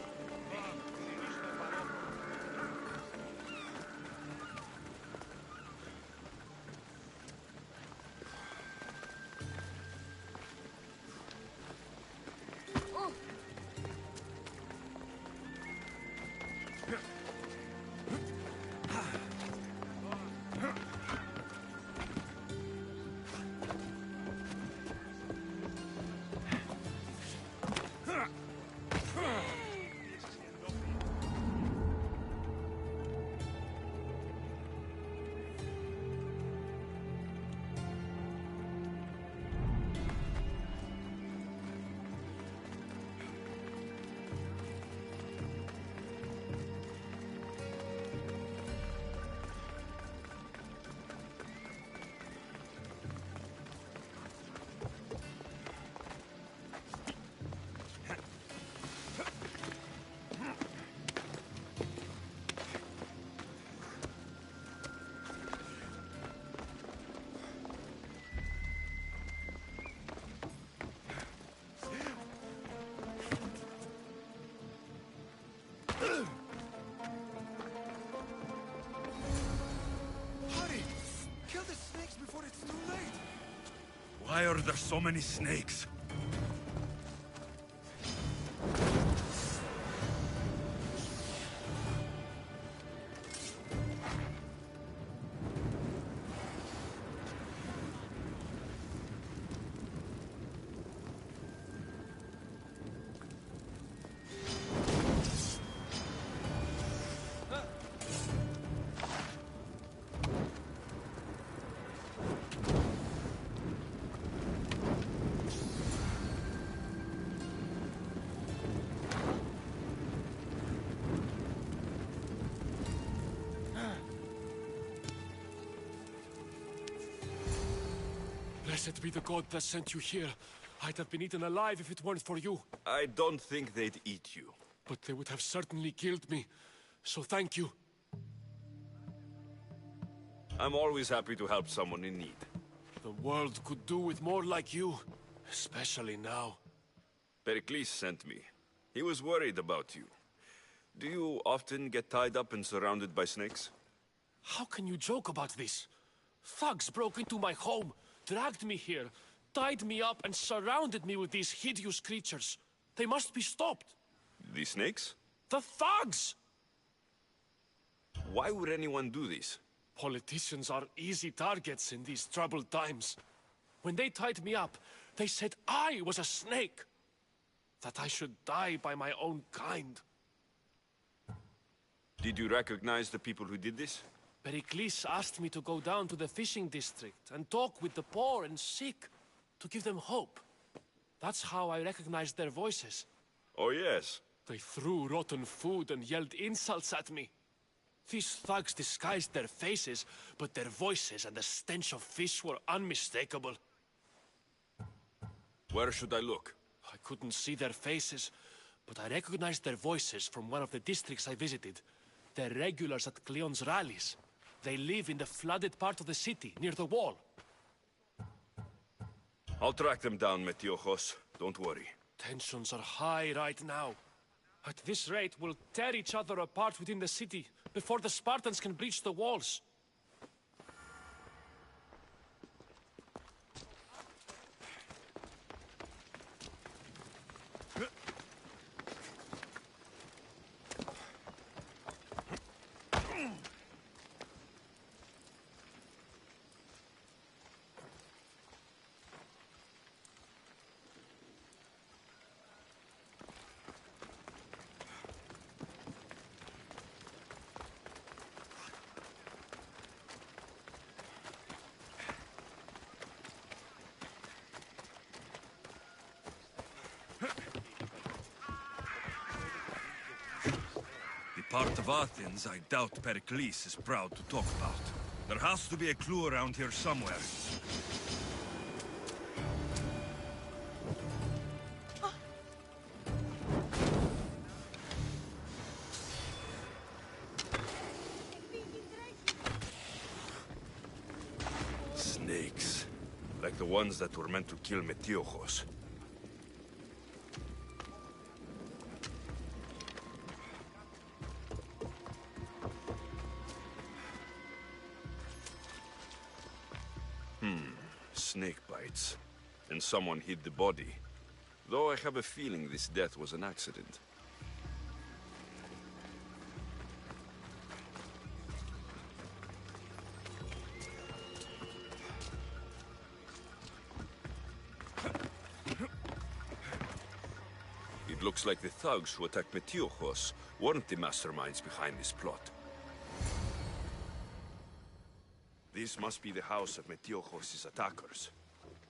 Hurry! Kill the snakes before it's too late! Why are there so many snakes? Blessed be the god that sent you here. I'd have been eaten alive if it weren't for you. I don't think they'd eat you. But they would have certainly killed me. So thank you. I'm always happy to help someone in need. The world could do with more like you. Especially now. Pericles sent me. He was worried about you. Do you often get tied up and surrounded by snakes? How can you joke about this? Thugs broke into my home, dragged me here, tied me up and surrounded me with these hideous creatures. They must be stopped. The snakes? The thugs! Why would anyone do this? Politicians are easy targets in these troubled times. When they tied me up, they said I was a snake. That I should die by my own kind. Did you recognize the people who did this? Pericles asked me to go down to the fishing district and talk with the poor and sick, to give them hope. That's how I recognized their voices. Oh, yes. They threw rotten food and yelled insults at me. These thugs disguised their faces, but their voices and the stench of fish were unmistakable. Where should I look? I couldn't see their faces, but I recognized their voices from one of the districts I visited. They're regulars at Cleon's rallies. They live in the flooded part of the city, near the wall. I'll track them down, Metiojos. Don't worry. Tensions are high right now. At this rate, we'll tear each other apart within the city, before the Spartans can breach the walls. Part of Athens I doubt Pericles is proud to talk about. There has to be a clue around here somewhere. ones that were meant to kill Metiochos. Snake bites. And someone hid the body. Though I have a feeling this death was an accident. It looks like the thugs who attacked Metiochos weren't the masterminds behind this plot. This must be the house of Metiochos' attackers.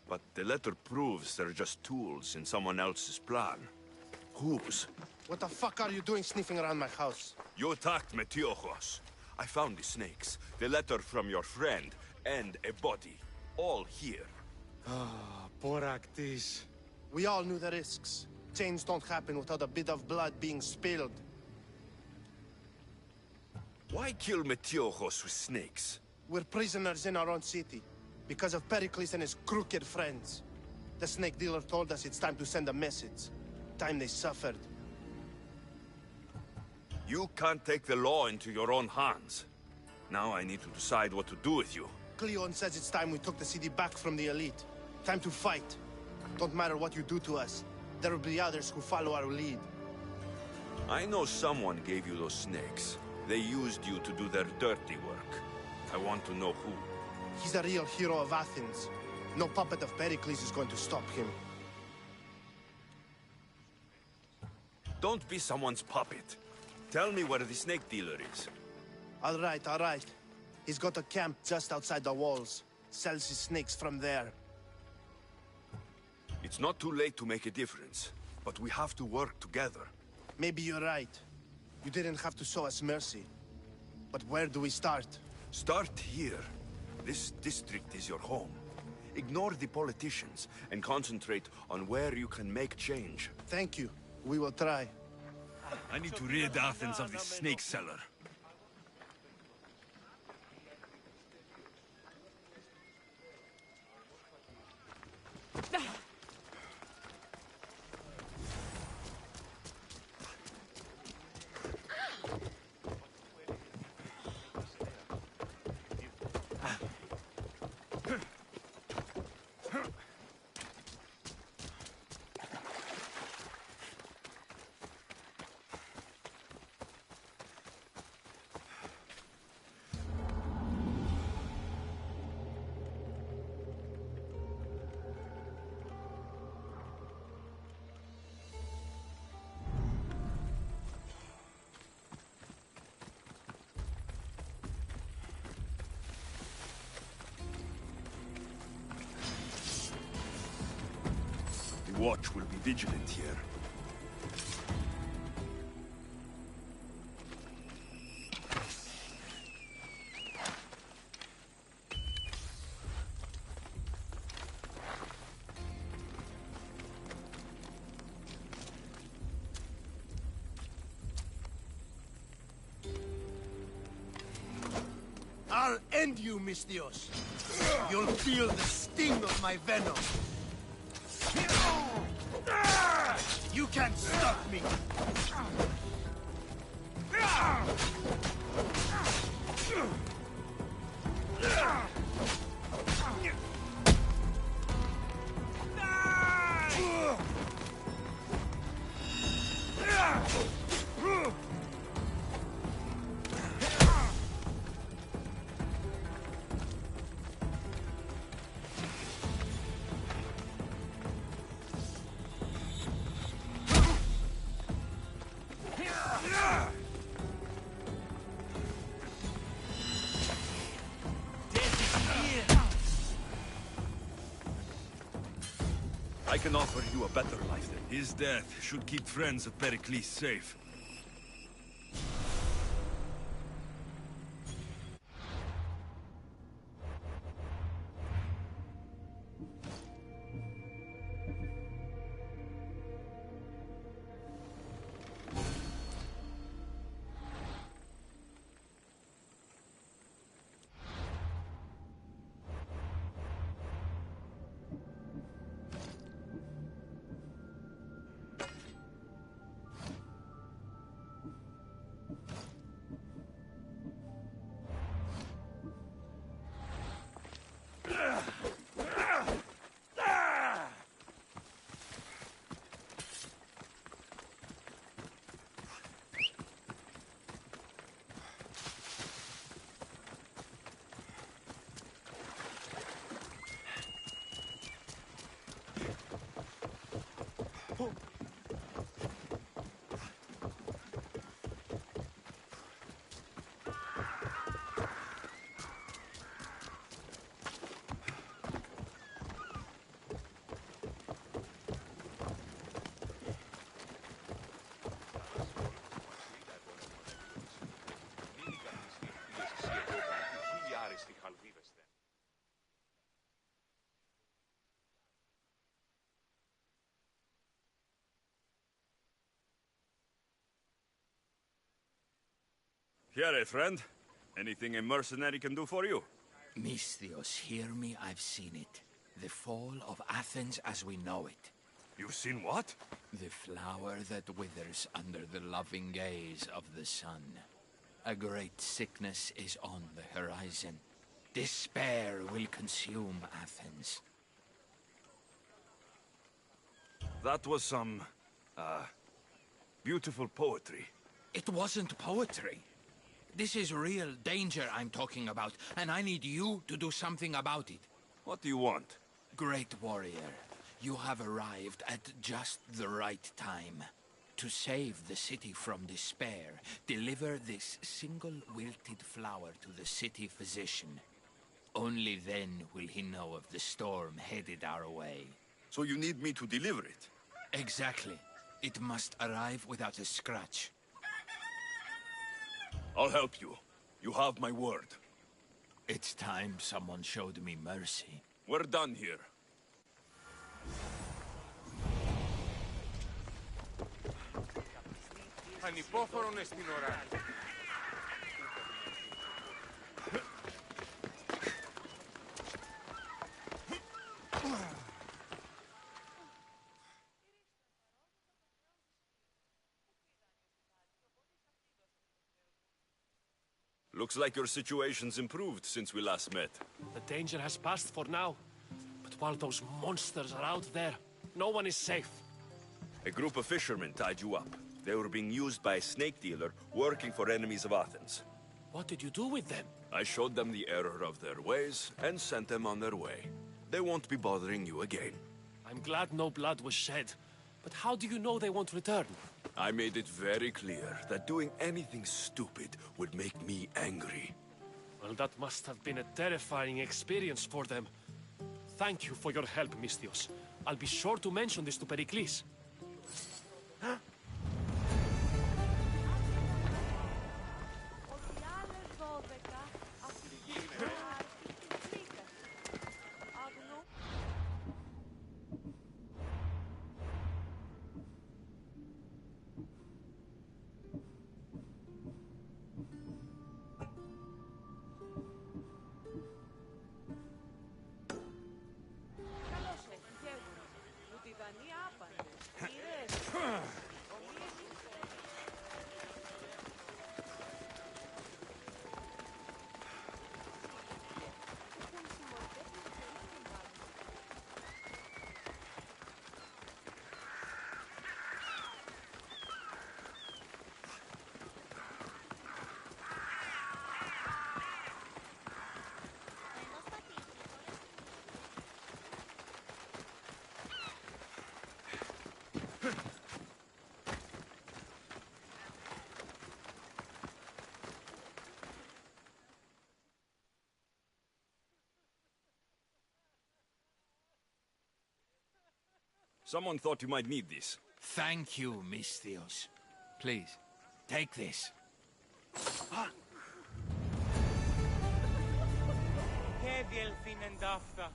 But the letter proves they're just tools in someone else's plan. Whose? What the fuck are you doing sniffing around my house? You attacked Metiochos. I found the snakes, the letter from your friend, and a body. All here. Boraktis. We all knew the risks. Change don't happen without a bit of blood being spilled. Why kill Metiochos with snakes? We're prisoners in our own city, because of Pericles and his crooked friends. The snake dealer told us it's time to send a message. Time they suffered. You can't take the law into your own hands. Now I need to decide what to do with you. Cleon says it's time we took the city back from the elite. Time to fight. Don't matter what you do to us. There will be others who follow our lead. I know someone gave you those snakes. They used you to do their dirty work. I want to know who. He's a real hero of Athens. No puppet of Pericles is going to stop him. Don't be someone's puppet. Tell me where the snake dealer is. All right, all right. He's got a camp just outside the walls. Sells his snakes from there. It's not too late to make a difference, but we have to work together. Maybe you're right. You didn't have to show us mercy. But where do we start? Start here. This district is your home. Ignore the politicians and concentrate on where you can make change. Thank you. We will try. I need to rid Athens of this snake seller. The watch will be vigilant here. I'll end you, Mystios. You'll feel the sting of my venom. You can't stop me! I can offer you a better life than his death should keep friends of Pericles safe. Here, friend. Anything a mercenary can do for you? Misthios, hear me, I've seen it. The fall of Athens as we know it. You've seen what? The flower that withers under the loving gaze of the sun. A great sickness is on the horizon. Despair will consume Athens. That was some, beautiful poetry. It wasn't poetry. This is real danger I'm talking about, and I need you to do something about it. What do you want? Great warrior, you have arrived at just the right time. To save the city from despair, deliver this single wilted flower to the city physician. Only then will he know of the storm headed our way. So you need me to deliver it? Exactly. It must arrive without a scratch. I'll help you. You have my word. It's time someone showed me mercy. We're done here. Ανυπόφορον στην ώρα. Looks like your situation's improved since we last met. The danger has passed for now. But while those monsters are out there, no one is safe. A group of fishermen tied you up. They were being used by a snake dealer working for enemies of Athens. What did you do with them? I showed them the error of their ways and sent them on their way. They won't be bothering you again. I'm glad no blood was shed. But how do you know they won't return? I made it very clear that doing anything stupid would make me angry. Well, that must have been a terrifying experience for them. Thank you for your help, Misthios. I'll be sure to mention this to Pericles. Someone thought you might need this. Thank you, Misthios. Please, take this. Και διελθύνεν ταύτα.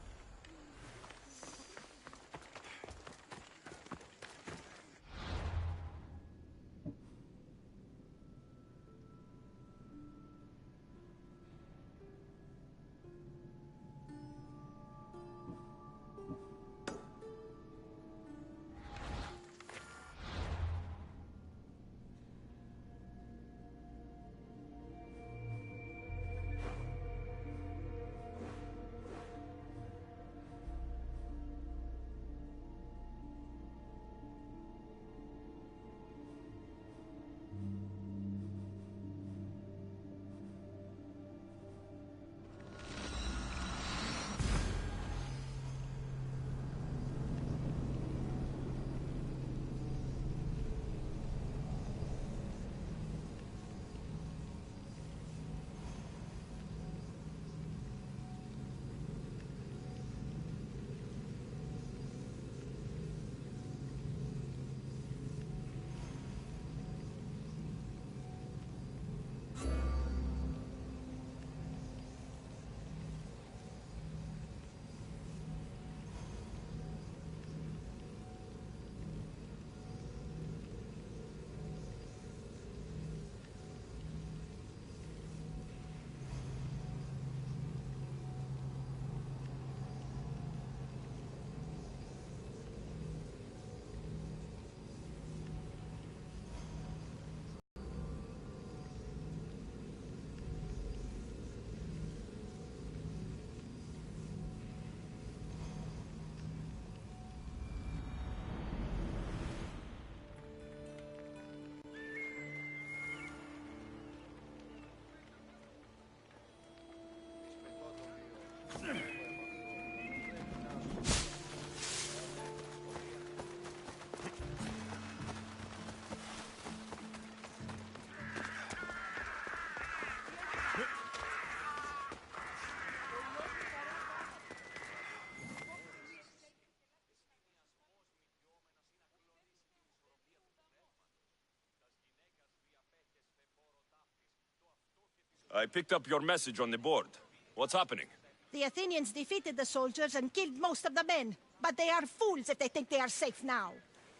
I picked up your message on the board. What's happening? The Athenians defeated the soldiers and killed most of the men. But they are fools if they think they are safe now.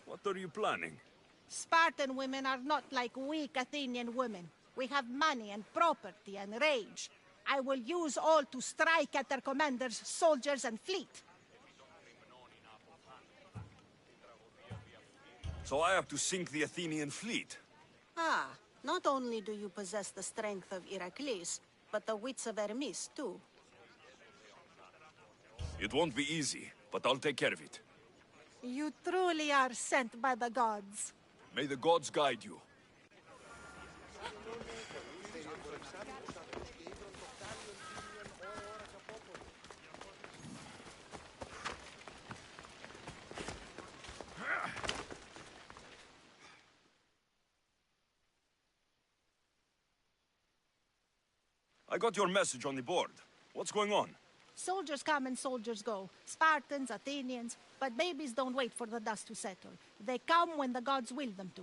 What are you planning? Spartan women are not like weak Athenian women. We have money and property and rage. I will use all to strike at their commanders, soldiers, and fleet. So I have to sink the Athenian fleet? Ah, not only do you possess the strength of Heracles, but the wits of Hermes, too. It won't be easy, but I'll take care of it. You truly are sent by the gods. May the gods guide you. I got your message on the board. What's going on? Soldiers come and soldiers go. Spartans, Athenians. But babies don't wait for the dust to settle. They come when the gods will them to.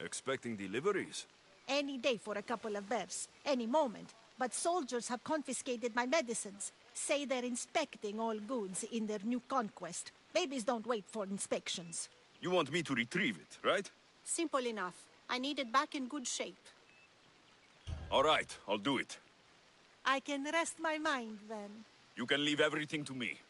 Expecting deliveries? Any day for a couple of bears. Any moment. But soldiers have confiscated my medicines. Say they're inspecting all goods in their new conquest. Babies don't wait for inspections. You want me to retrieve it, right? Simple enough. I need it back in good shape. All right, I'll do it. I can rest my mind, then. You can leave everything to me.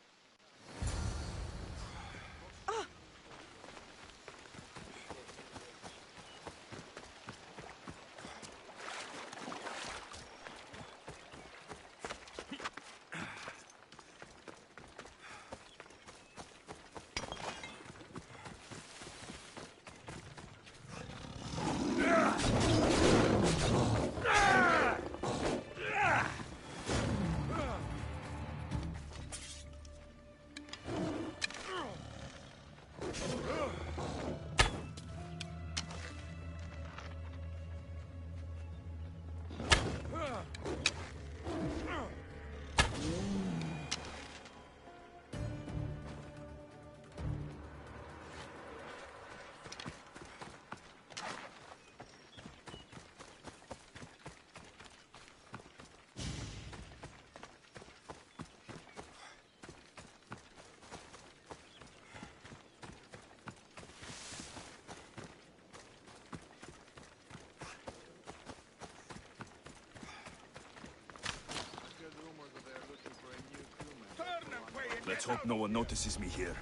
Let's hope no one notices me here.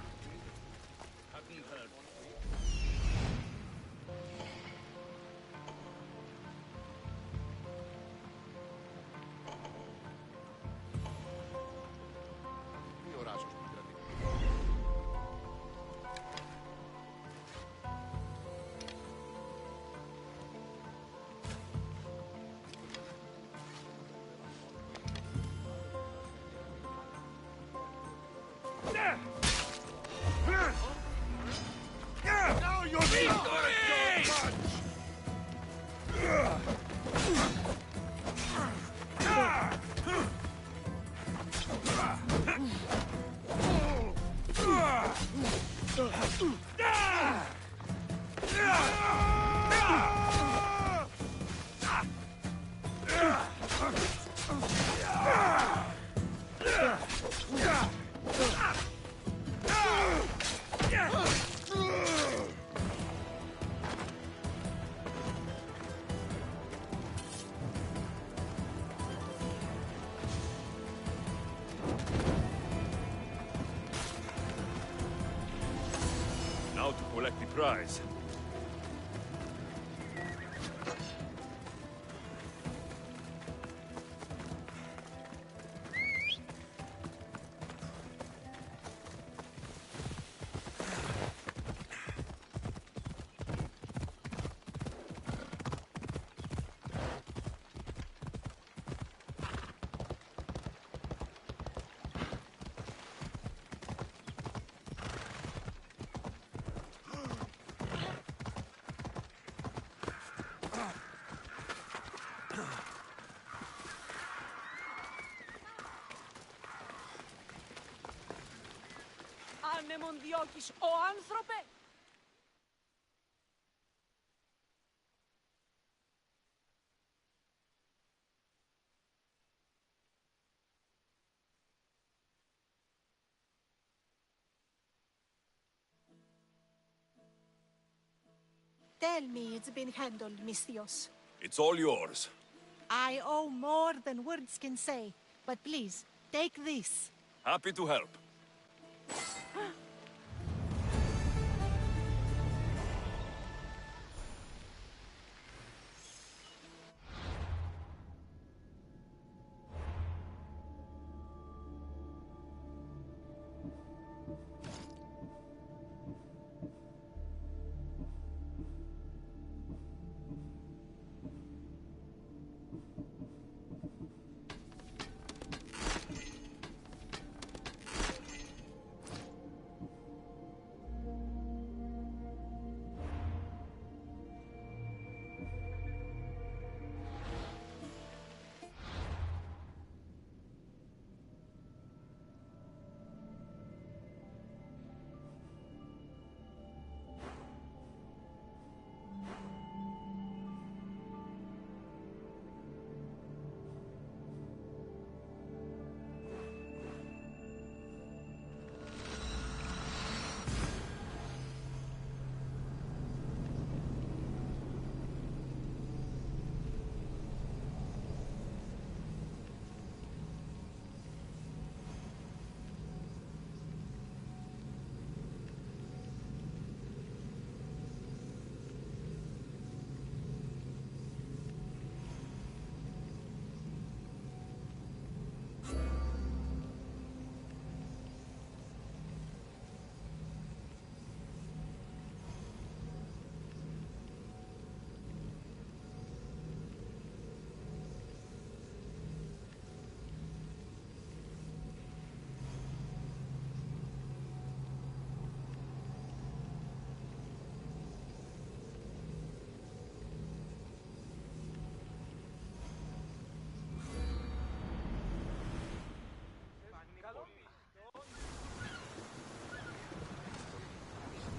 Now to collect the prize. Άνεμον διώκεις, ο άνθρωπε! Tell me it's been handled, Mistios. It's all yours. I owe more than words can say, but please, take this. Happy to help.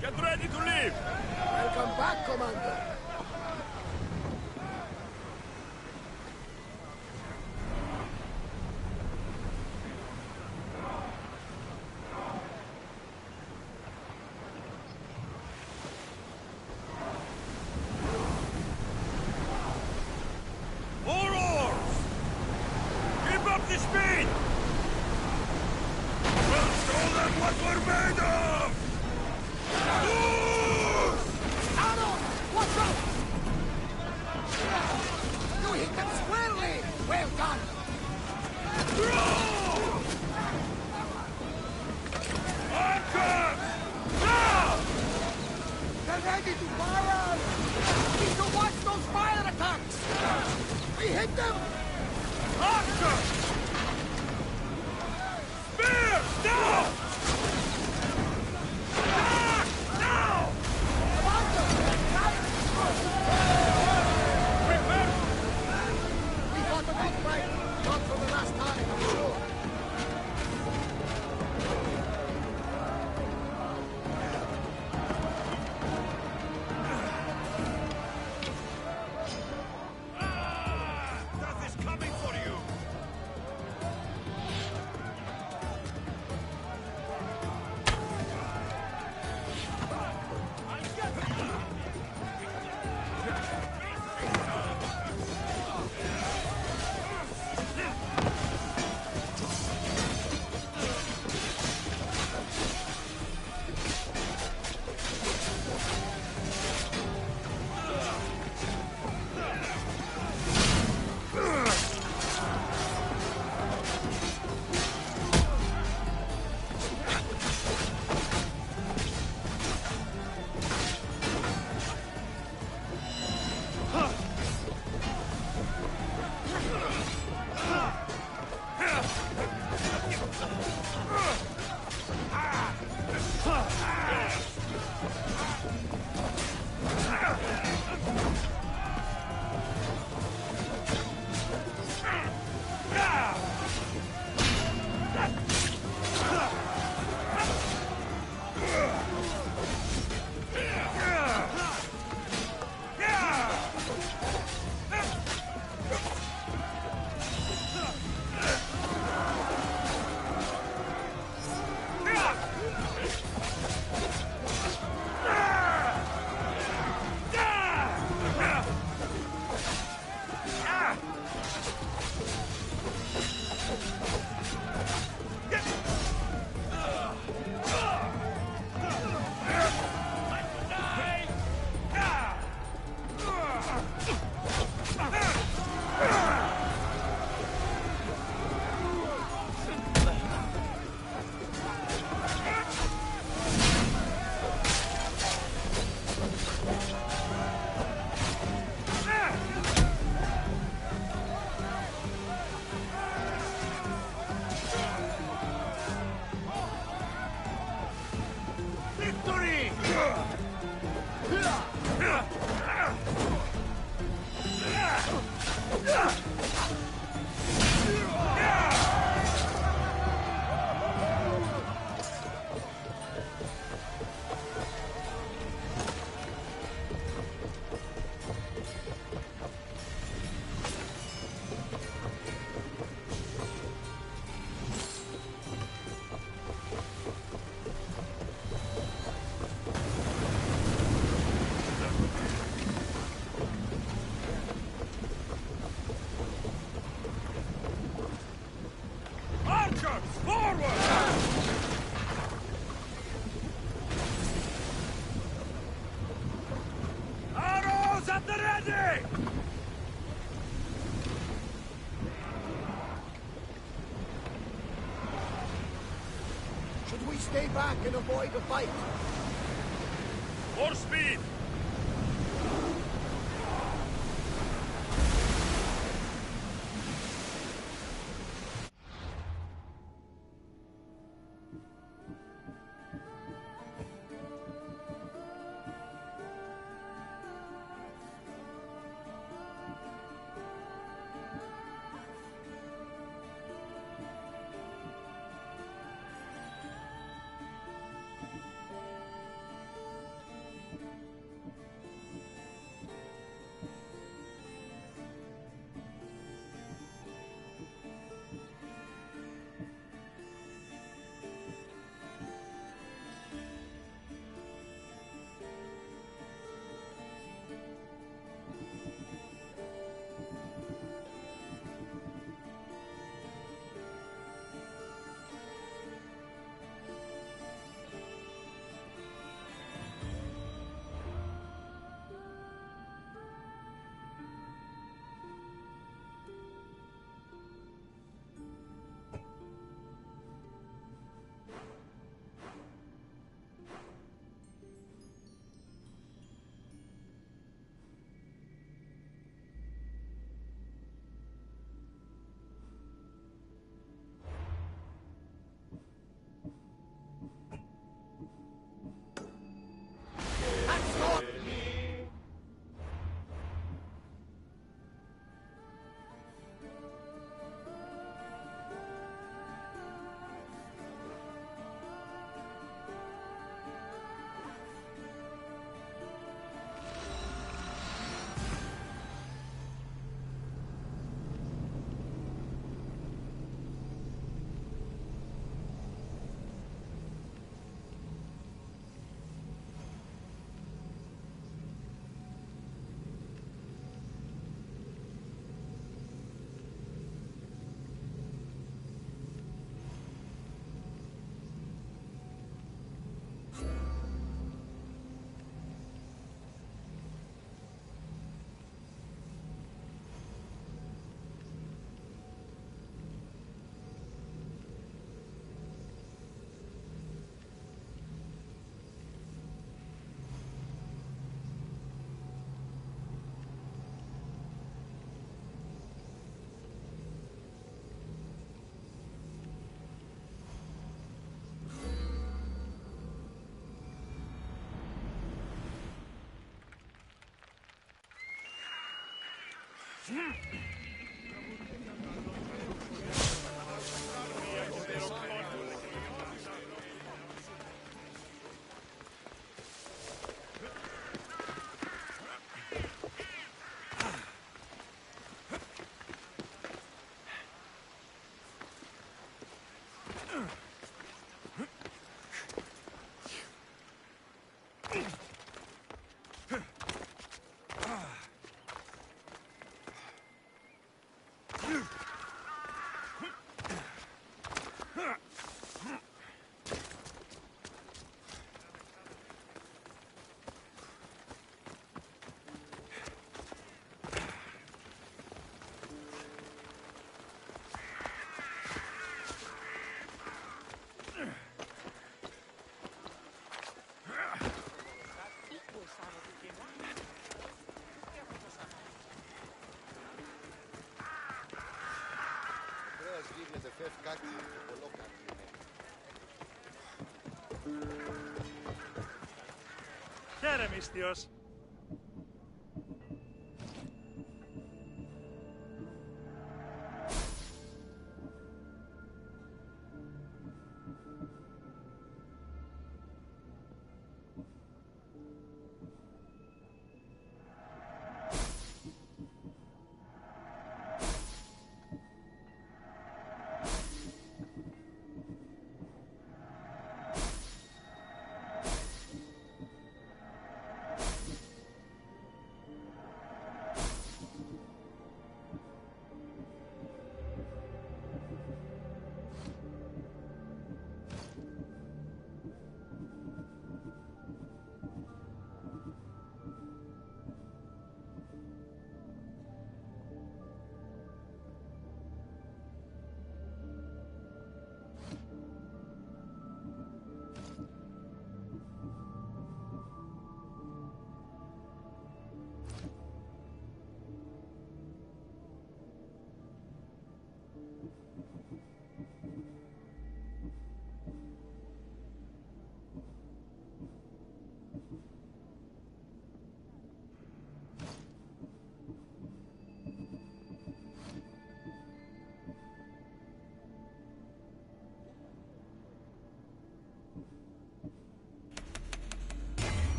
Get ready to leave! Welcome back, Commander. More oars! Keep up the speed! We'll show them what we're made of! Watch out! You hit them squarely! Well done! Anchor! Now! They're ready to fire! Need to watch those fire attacks! We hit them! Anchor! Spear! Down! Attack! Now! We fought a good fight, not for the last time, I'm sure. Death is coming for you! stay back and avoid a fight. More speed! Χαίρε, μυστιος.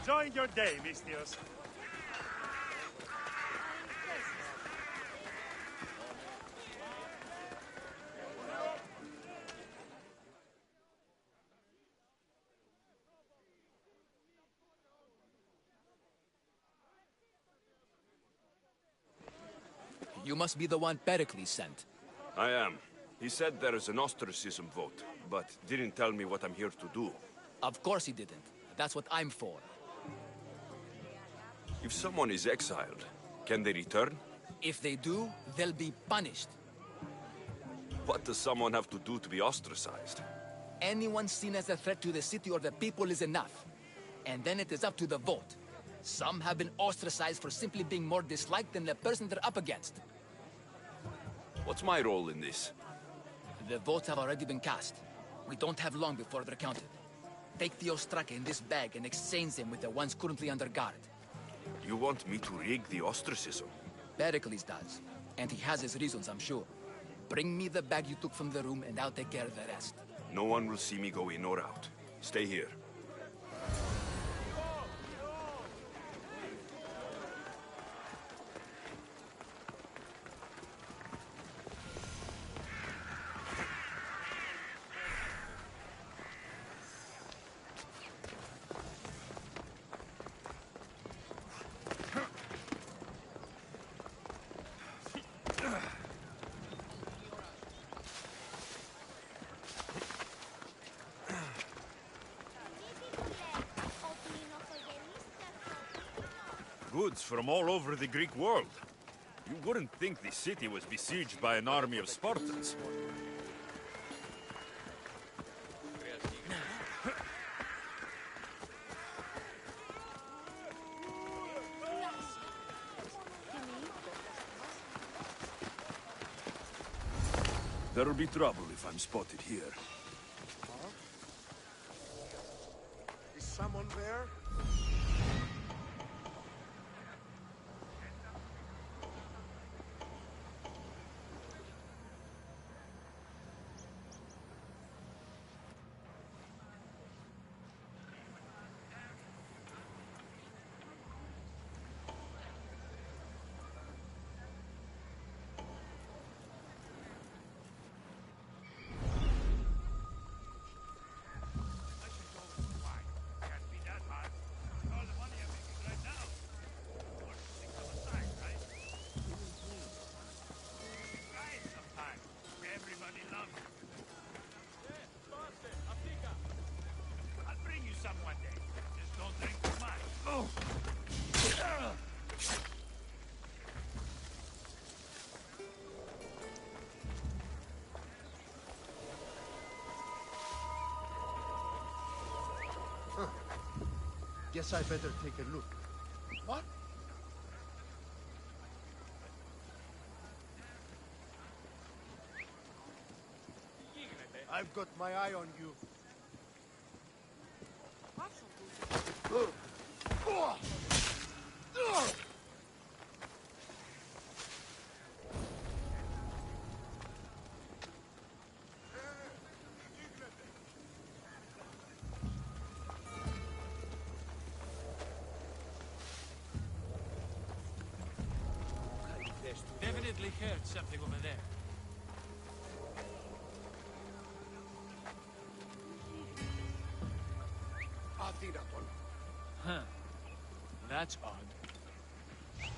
Enjoying your day, Mistios. You must be the one Pericles sent. I am. He said there is an ostracism vote, but didn't tell me what I'm here to do. Of course he didn't. That's what I'm for. If someone is exiled, can they return? If they do, they'll be punished. What does someone have to do to be ostracized? Anyone seen as a threat to the city or the people is enough. And then it is up to the vote. Some have been ostracized for simply being more disliked than the person they're up against. What's my role in this? The votes have already been cast. We don't have long before they're counted. Take the ostraka in this bag and exchange them with the ones currently under guard. You want me to rig the ostracism? Pericles does. And he has his reasons, I'm sure. Bring me the bag you took from the room and I'll take care of the rest. No one will see me go in or out. Stay here. Goods from all over the Greek world. You wouldn't think the city was besieged by an army of Spartans. There'll be trouble if I'm spotted here. Is someone there? Guess I better take a look. What? I've got my eye on you. Definitely heard something over there. Huh. That's odd.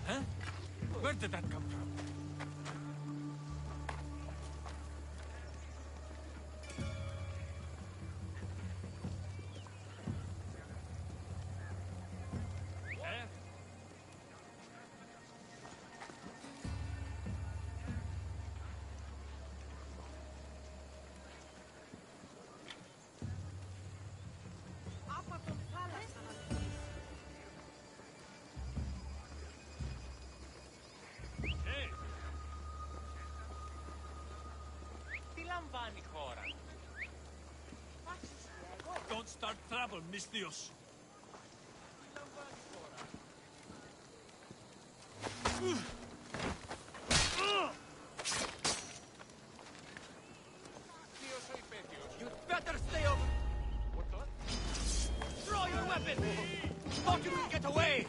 Huh? Where did that come from? Don't start trouble, Mistios. You'd better stay over. Throw your weapon! Thought you could get away!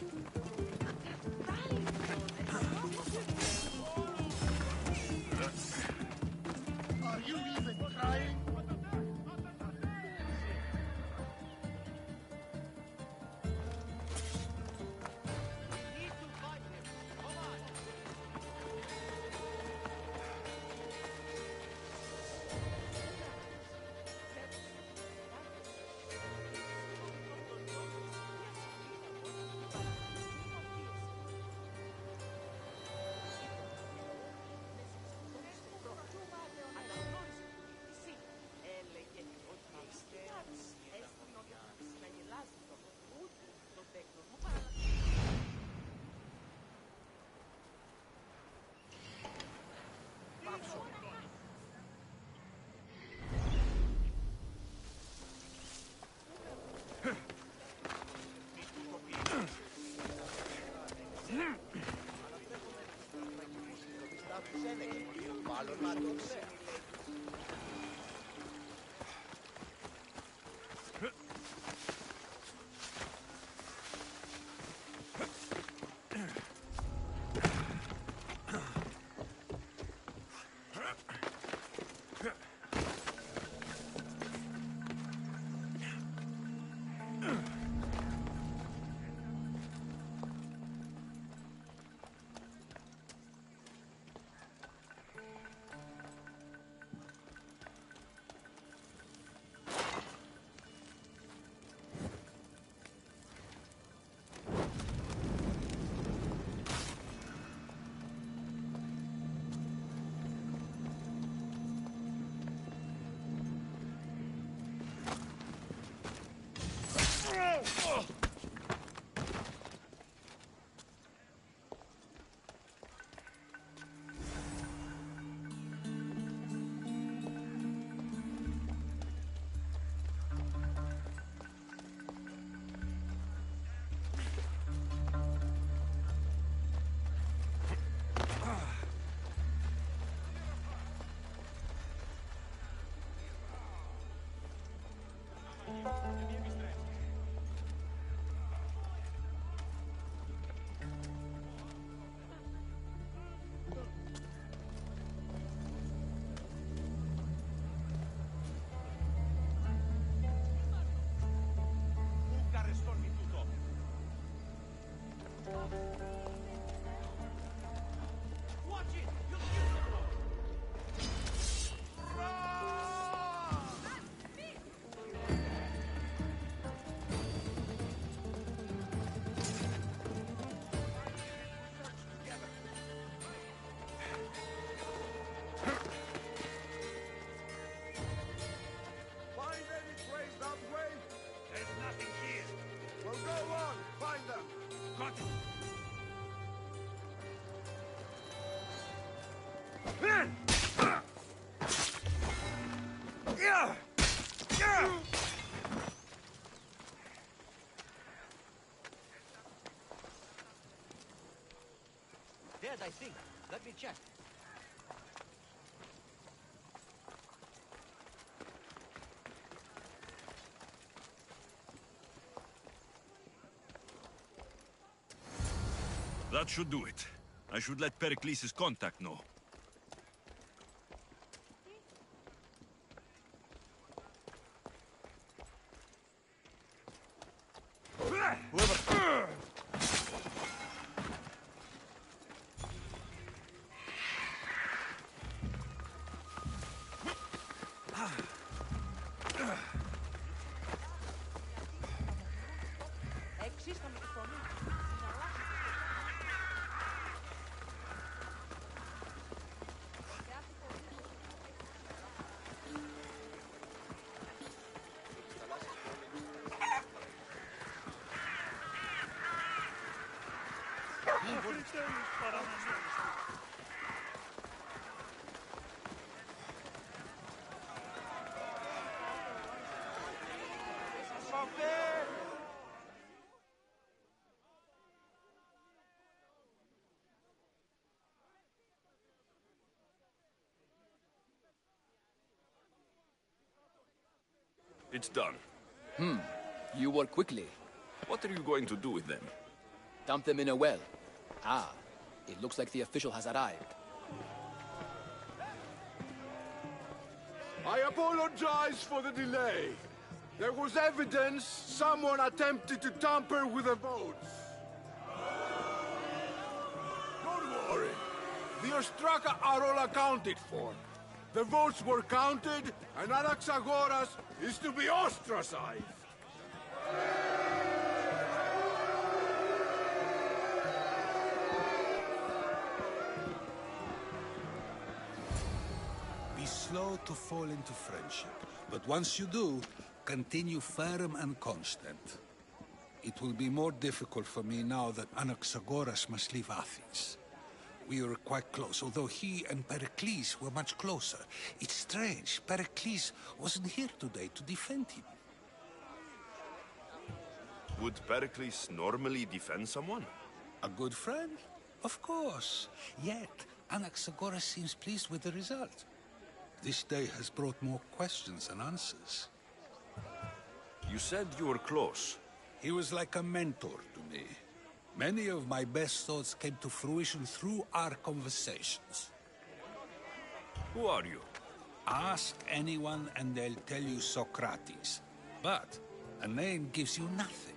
Are you even trying? Dead, I think. Let me check. That should do it. I should let Pericles' contact know. It's done. You work quickly. What are you going to do with them? Dump them in a well. Ah, it looks like the official has arrived. I apologize for the delay. There was evidence someone attempted to tamper with the votes. Don't worry. The Ostraka are all accounted for. The votes were counted, and Anaxagoras is to be ostracized. Be slow to fall into friendship, but once you do, continue firm and constant. It will be more difficult for me now that Anaxagoras must leave Athens. We were quite close, although he and Pericles were much closer. It's strange, Pericles wasn't here today to defend him. Would Pericles normally defend someone? A good friend? Of course. Yet, Anaxagoras seems pleased with the result. This day has brought more questions than answers. You said you were close. He was like a mentor to me. Many of my best thoughts came to fruition through our conversations. Who are you? Ask anyone and they'll tell you Socrates. But a name gives you nothing.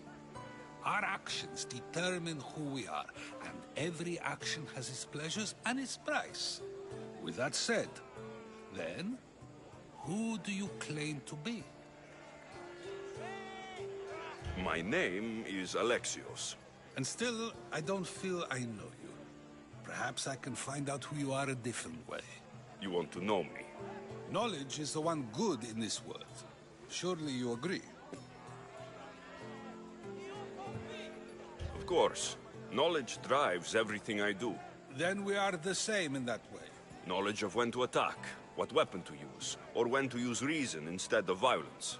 Our actions determine who we are, and every action has its pleasures and its price. With that said, then, who do you claim to be? My name is Alexios. And still, I don't feel I know you. Perhaps I can find out who you are a different way. You want to know me? Knowledge is the one good in this world. Surely you agree? Of course. Knowledge drives everything I do. Then we are the same in that way. Knowledge of when to attack, what weapon to use, or when to use reason instead of violence.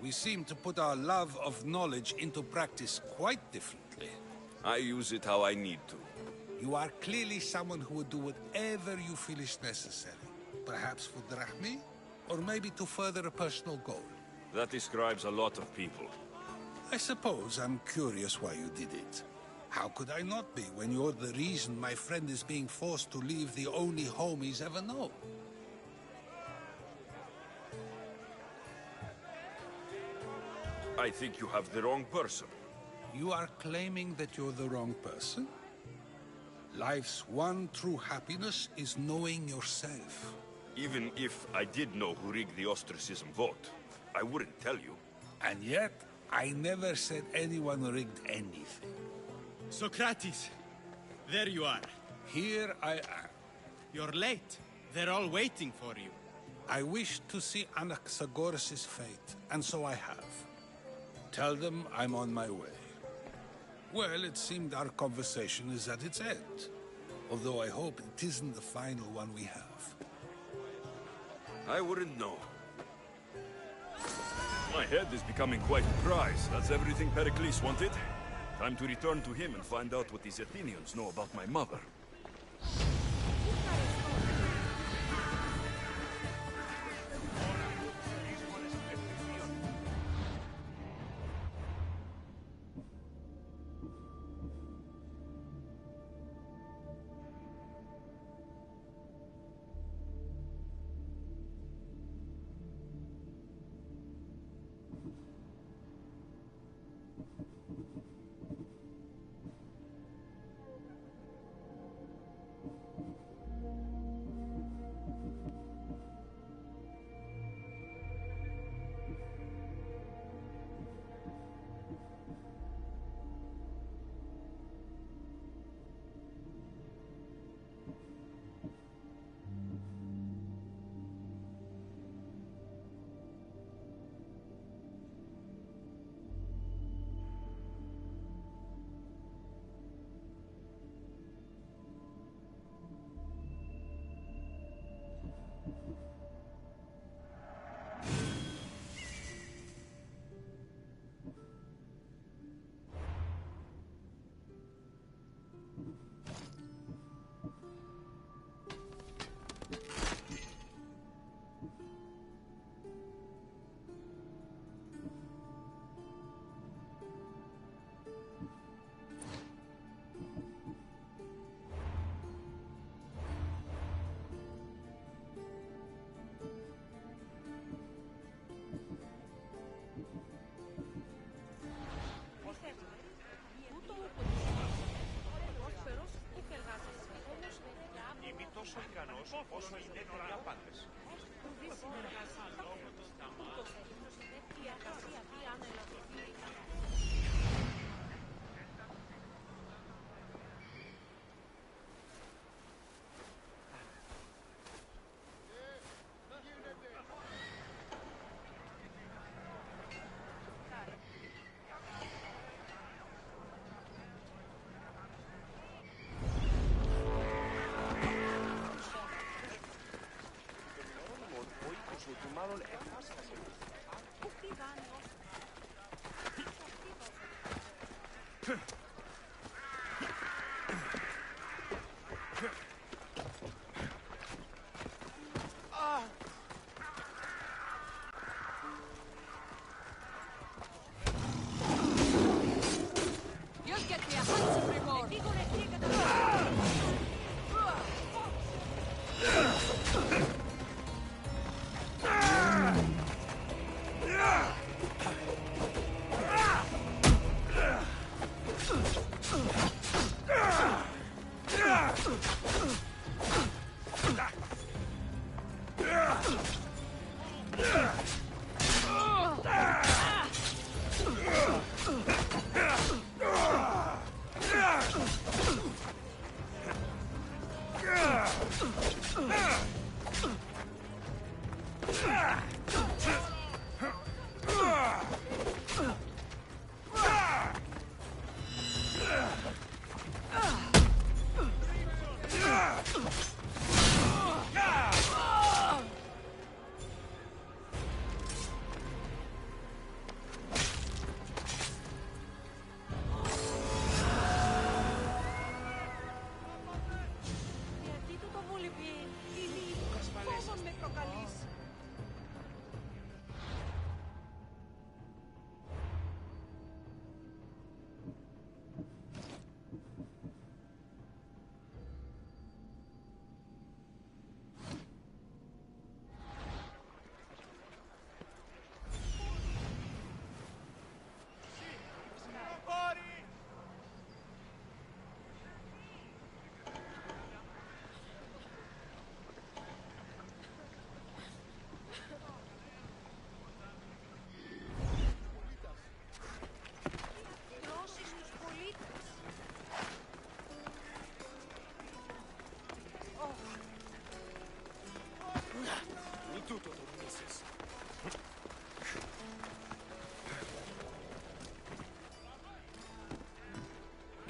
We seem to put our love of knowledge into practice quite differently. I use it how I need to. You are clearly someone who would do whatever you feel is necessary. Perhaps for drachmi, or maybe to further a personal goal. That describes a lot of people. I suppose I'm curious why you did it. How could I not be when you're the reason my friend is being forced to leave the only home he's ever known? I think you have the wrong person. You are claiming that you're the wrong person? Life's one true happiness is knowing yourself. Even if I did know who rigged the ostracism vote, I wouldn't tell you. And yet, I never said anyone rigged anything. Socrates, there you are. Here I am. You're late. They're all waiting for you. I wish to see Anaxagoras' fate, and so I have. Tell them I'm on my way. Well, it seemed our conversation is at its end. Although I hope it isn't the final one we have. I wouldn't know. My head is becoming quite a prize. That's everything Pericles wanted. Time to return to him and find out what these Athenians know about my mother. όσο είναι οι άπαντες. Μάλλον εφάσιασε. Πού πήγανε You'll get me a handsome reward.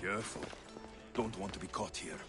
Careful. Don't want to be caught here.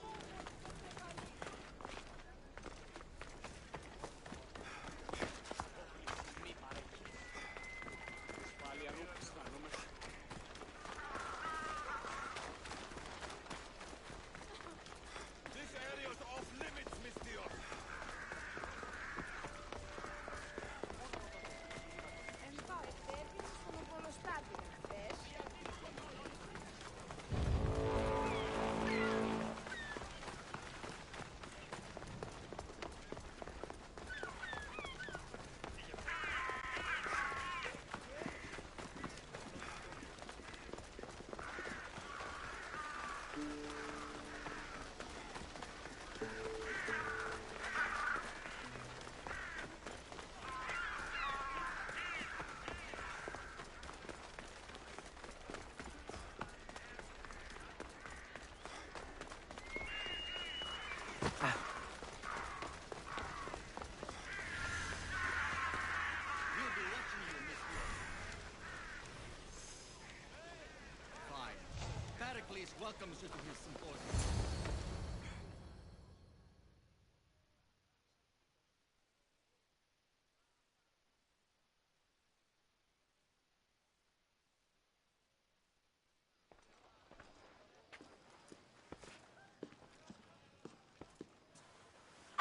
Welcomes you to his symposium.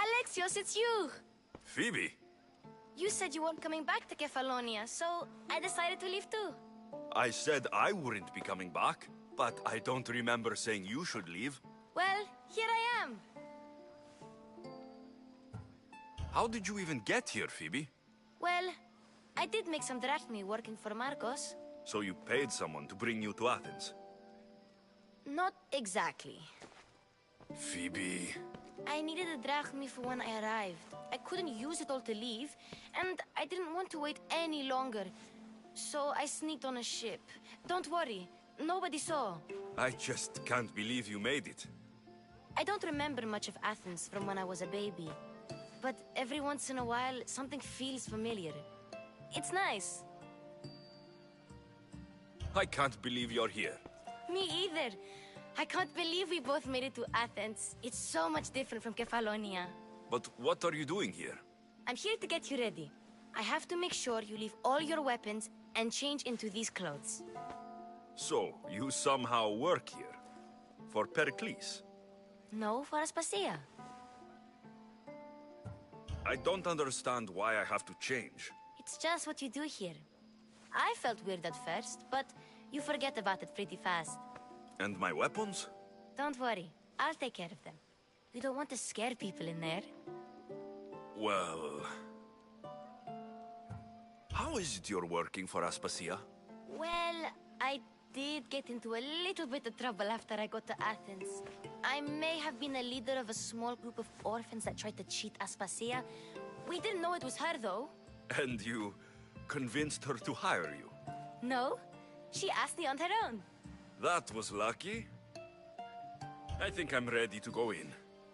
Alexios, it's you! Phoebe! You said you weren't coming back to Kefalonia, so I decided to leave too. I said I wouldn't be coming back, but I don't remember saying you should leave. Well, here I am. How did you even get here, Phoebe? Well, I did make some drachmi working for Marcos. So you paid someone to bring you to Athens? Not exactly. Phoebe... I needed a drachmi for when I arrived. I couldn't use it all to leave, and I didn't want to wait any longer. So I sneaked on a ship. Don't worry, nobody saw. I just can't believe you made it. I don't remember much of Athens from when I was a baby. But every once in a while, something feels familiar. It's nice. I can't believe you're here. Me either. I can't believe we both made it to Athens. It's so much different from Kefalonia. But what are you doing here? I'm here to get you ready. I have to make sure you leave all your weapons and change into these clothes. So, you somehow work here? For Pericles? No, for Aspasia. I don't understand why I have to change. It's just what you do here. I felt weird at first, but you forget about it pretty fast. And my weapons? Don't worry, I'll take care of them. You don't want to scare people in there. Well... How is it you're working for Aspasia? Well, I did get into a little bit of trouble after I got to Athens. I may have been a leader of a small group of orphans that tried to cheat Aspasia. We didn't know it was her, though. And you convinced her to hire you? No, she asked me on her own. That was lucky. I think I'm ready to go in.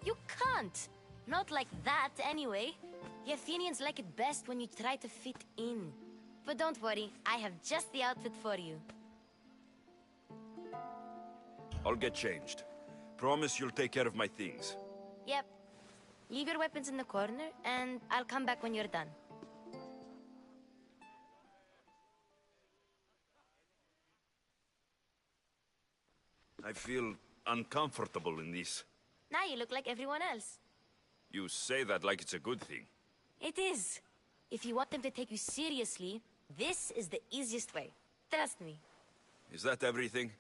You can't. Not like that, anyway. The Athenians like it best when you try to fit in. But don't worry, I have just the outfit for you. I'll get changed. Promise you'll take care of my things. Yep. Leave your weapons in the corner, and I'll come back when you're done. I feel uncomfortable in this. Now you look like everyone else. You say that like it's a good thing. It is. If you want them to take you seriously, this is the easiest way. Trust me. Is that everything?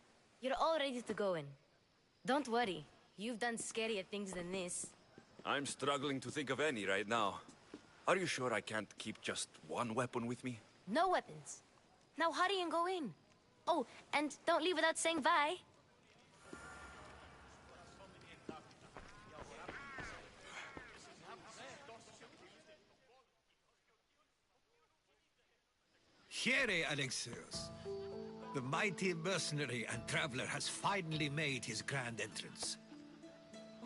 You're all ready to go in. Don't worry. You've done scarier things than this. I'm struggling to think of any right now. Are you sure I can't keep just one weapon with me? No weapons. Now hurry and go in. Oh, and don't leave without saying bye. Here, Alexios. The mighty mercenary and traveler has finally made his grand entrance.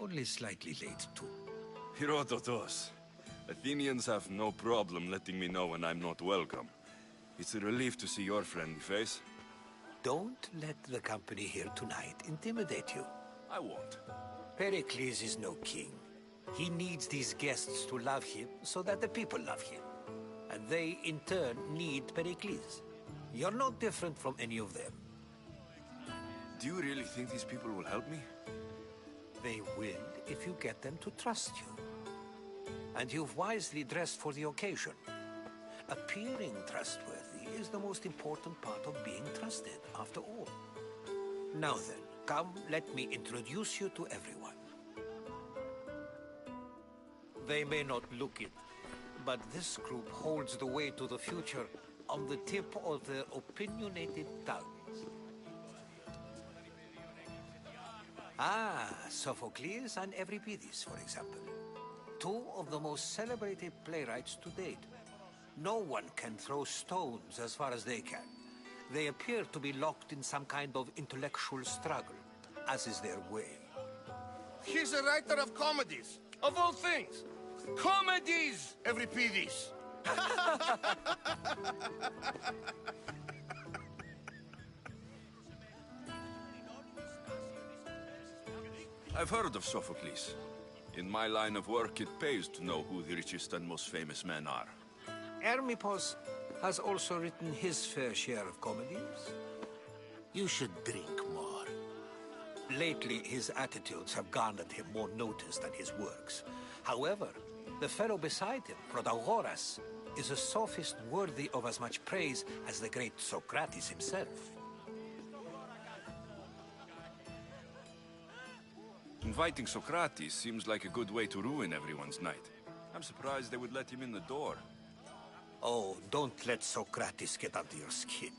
Only slightly late, too. Herodotos. Athenians have no problem letting me know when I'm not welcome. It's a relief to see your friendly face. Don't let the company here tonight intimidate you. I won't. Pericles is no king. He needs these guests to love him so that the people love him. And they, in turn, need Pericles. You're no different from any of them. Do you really think these people will help me? They will if you get them to trust you. And you've wisely dressed for the occasion. Appearing trustworthy is the most important part of being trusted, after all. Now then, come, let me introduce you to everyone. They may not look it, but this group holds the way to the future on the tip of their opinionated tongues. Ah, Sophocles and Euripides, for example. Two of the most celebrated playwrights to date. No one can throw stones as far as they can. They appear to be locked in some kind of intellectual struggle, as is their way. He's a writer of comedies, of all things. Comedies, Euripides. I've heard of Sophocles. In my line of work, it pays to know who the richest and most famous men are. Hermippos has also written his fair share of comedies. You should drink more. Lately, his attitudes have garnered him more notice than his works. However, the fellow beside him, Protagoras, is a sophist worthy of as much praise as the great Socrates himself. Inviting Socrates seems like a good way to ruin everyone's night. I'm surprised they would let him in the door. Oh, don't let Socrates get under your skin.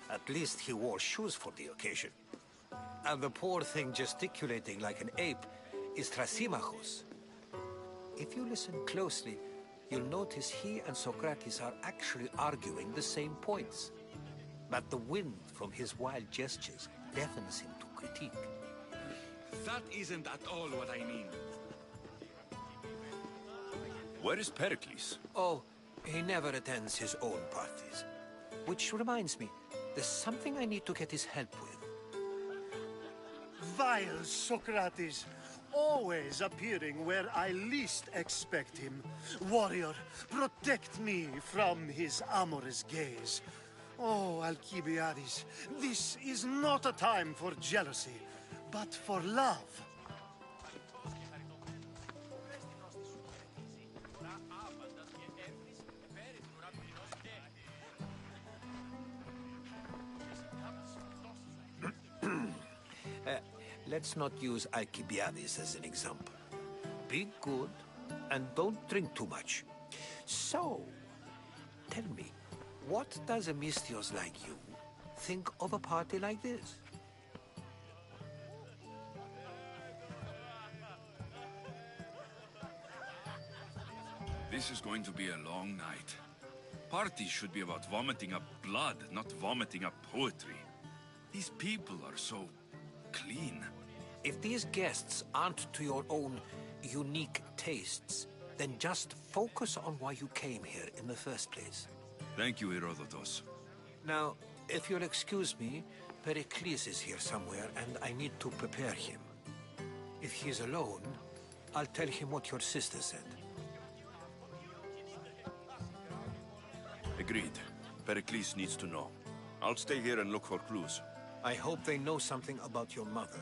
At least he wore shoes for the occasion. And the poor thing gesticulating like an ape is Thrasymachos, If you listen closely, you'll notice he and Socrates are actually arguing the same points. But the wind from his wild gestures deafens him to critique. That isn't at all what I mean. Where is Pericles? Oh, he never attends his own parties. Which reminds me, there's something I need to get his help with. Vile Socrates, always appearing where I least expect him. Warrior, protect me from his amorous gaze. Oh, Alcibiades, this is not a time for jealousy, but for love. Let's not use Alcibiades as an example. Be good, and don't drink too much. So, tell me, what does a Misthios like you think of a party like this? This is going to be a long night. Parties should be about vomiting up blood, not vomiting up poetry. These people are so clean. If these guests aren't to your own unique tastes, then just focus on why you came here in the first place. Thank you, Herodotus. Now, if you'll excuse me, Pericles is here somewhere, and I need to prepare him. If he's alone, I'll tell him what your sister said. Agreed. Pericles needs to know. I'll stay here and look for clues. I hope they know something about your mother.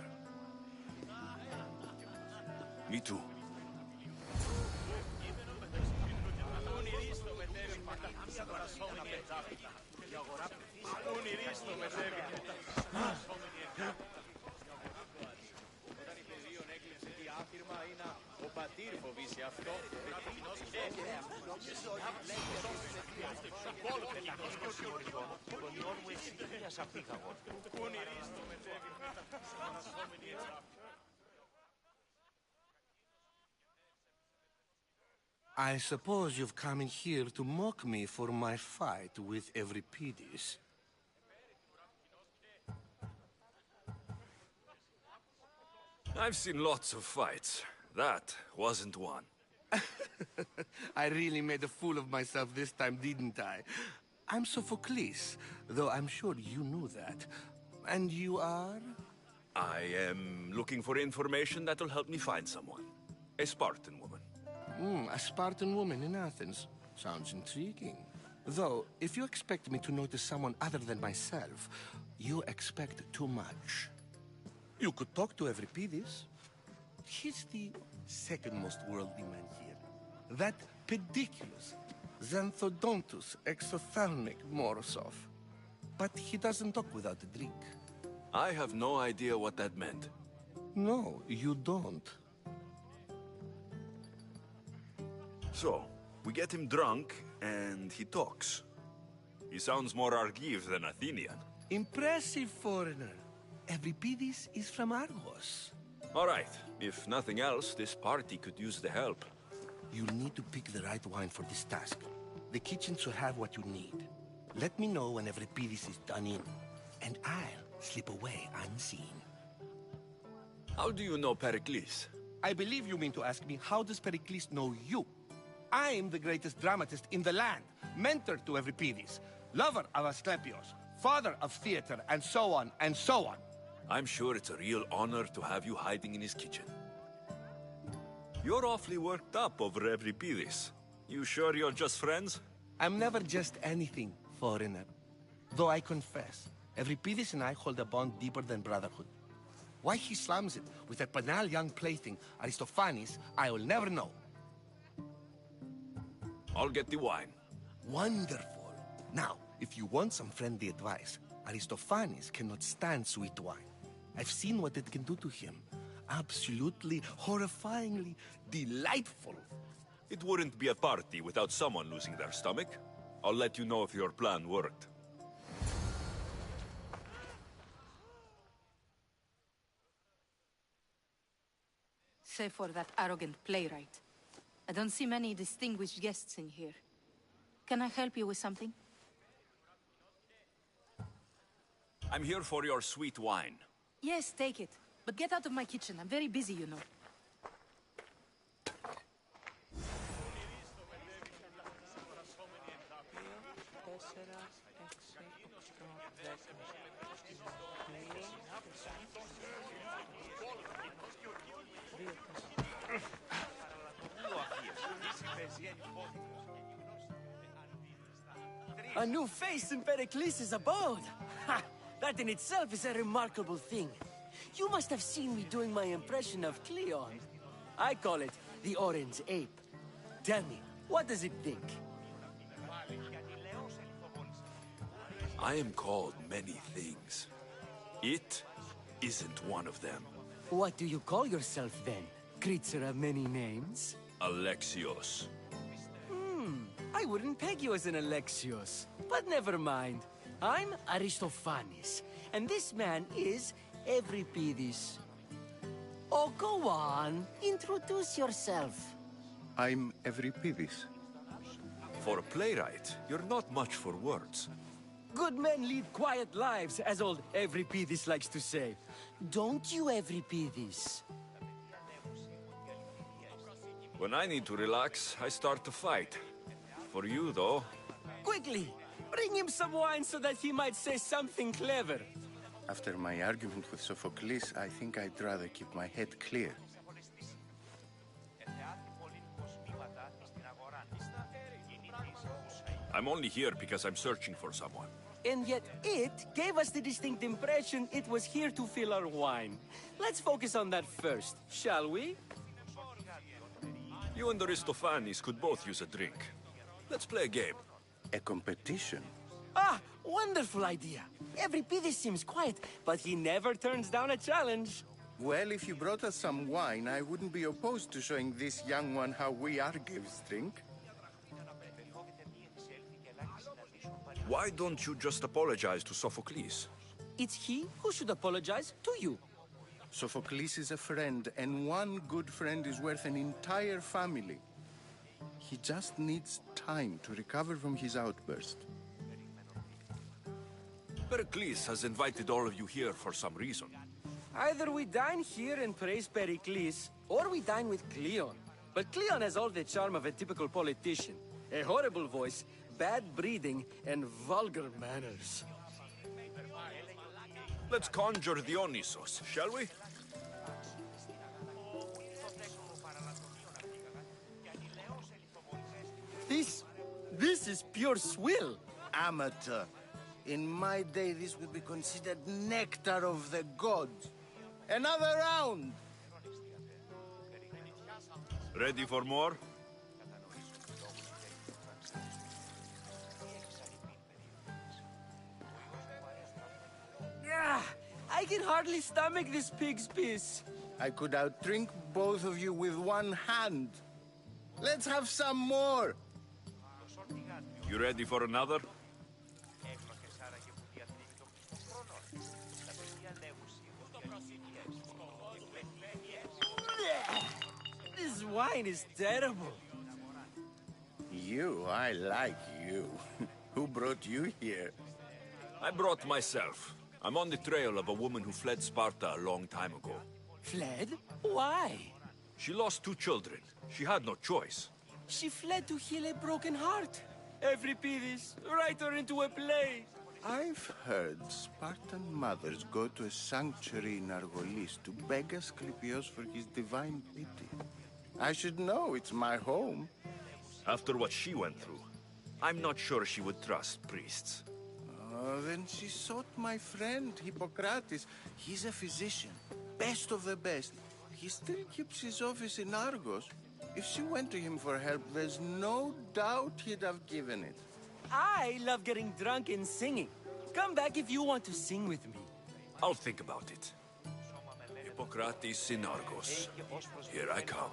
Me too. I suppose you've come in here to mock me for my fight with Euripides. I've seen lots of fights. That wasn't one. I really made a fool of myself this time, didn't I? I'm Sophocles, though I'm sure you knew that. And you are? I am looking for information that'll help me find someone. A Spartan woman. A Spartan woman in Athens. Sounds intriguing. Though, if you expect me to notice someone other than myself, you expect too much. You could talk to Euripides. He's the second most worldly man here. That pediculous, Xanthodontus exophthalmic Morosov. But he doesn't talk without a drink. I have no idea what that meant. No, you don't. So, we get him drunk, and he talks. He sounds more Argive than Athenian. Impressive, foreigner. Euripides is from Argos. All right. If nothing else, this party could use the help. You'll need to pick the right wine for this task. The kitchen should have what you need. Let me know when Euripides is done in, and I'll slip away unseen. How do you know Pericles? I believe you mean to ask me, how does Pericles know you? I'm the greatest dramatist in the land, mentor to Euripides, lover of Asclepios, father of theater, and so on, and so on. I'm sure it's a real honor to have you hiding in his kitchen. You're awfully worked up over Euripides. You sure you're just friends? I'm never just anything, foreigner. Though I confess, Euripides and I hold a bond deeper than brotherhood. Why he slams it with that banal young plaything, Aristophanes, I will never know. I'll get the wine. Wonderful. Now, if you want some friendly advice, Aristophanes cannot stand sweet wine. I've seen what it can do to him. Absolutely, horrifyingly delightful. It wouldn't be a party without someone losing their stomach. I'll let you know if your plan worked. Save for that arrogant playwright. I don't see many distinguished guests in here. Can I help you with something? I'm here for your sweet wine. Yes, take it. But get out of my kitchen. I'm very busy, you know. A new face in Pericles' abode! Ha! That in itself is a remarkable thing. You must have seen me doing my impression of Cleon. I call it the Orange Ape. Tell me, what does it think? I am called many things. It isn't one of them. What do you call yourself then? Creature of many names? Alexios. I wouldn't peg you as an Alexios. But never mind. I'm Aristophanes, and this man is Euripides. Oh, go on. Introduce yourself. I'm Euripides. For a playwright, you're not much for words. Good men lead quiet lives, as old Euripides likes to say. Don't you, Euripides? When I need to relax, I start to fight. For you, though... Quickly! Bring him some wine so that he might say something clever. After my argument with Sophocles, I think I'd rather keep my head clear. I'm only here because I'm searching for someone. And yet it gave us the distinct impression it was here to fill our wine. Let's focus on that first, shall we? You and Aristophanes could both use a drink. Let's play a game. A competition? Ah, wonderful idea. Euripides seems quiet, but he never turns down a challenge. Well, if you brought us some wine, I wouldn't be opposed to showing this young one how we Argives drink. Why don't you just apologize to Sophocles? It's he who should apologize to you. Sophocles is a friend, and one good friend is worth an entire family. He just needs time to recover from his outburst. Pericles has invited all of you here for some reason. Either we dine here and praise Pericles, or we dine with Cleon. But Cleon has all the charm of a typical politician. A horrible voice, bad breeding, and vulgar manners. Let's conjure Dionysos, shall we? This is pure swill. Amateur. In my day, this would be considered nectar of the gods. Another round! Ready for more? Yeah, I can hardly stomach this pig's piss. I could outdrink both of you with one hand. Let's have some more! You ready for another? This wine is terrible. You, I like you. Who brought you here? I brought myself. I'm on the trail of a woman who fled Sparta a long time ago. Fled? Why? She lost 2 children. She had no choice. She fled to heal a broken heart. Euripides, write her into a play. I've heard Spartan mothers go to a sanctuary in Argolis to beg Asclepios for his divine pity. I should know, it's my home. After what she went through, I'm not sure she would trust priests. Oh, then she sought my friend, Hippocrates. He's a physician, best of the best. He still keeps his office in Argos. If she went to him for help, there's no doubt he'd have given it. I love getting drunk and singing. Come back if you want to sing with me. I'll think about it. Hippocrates in Argos. Here I come.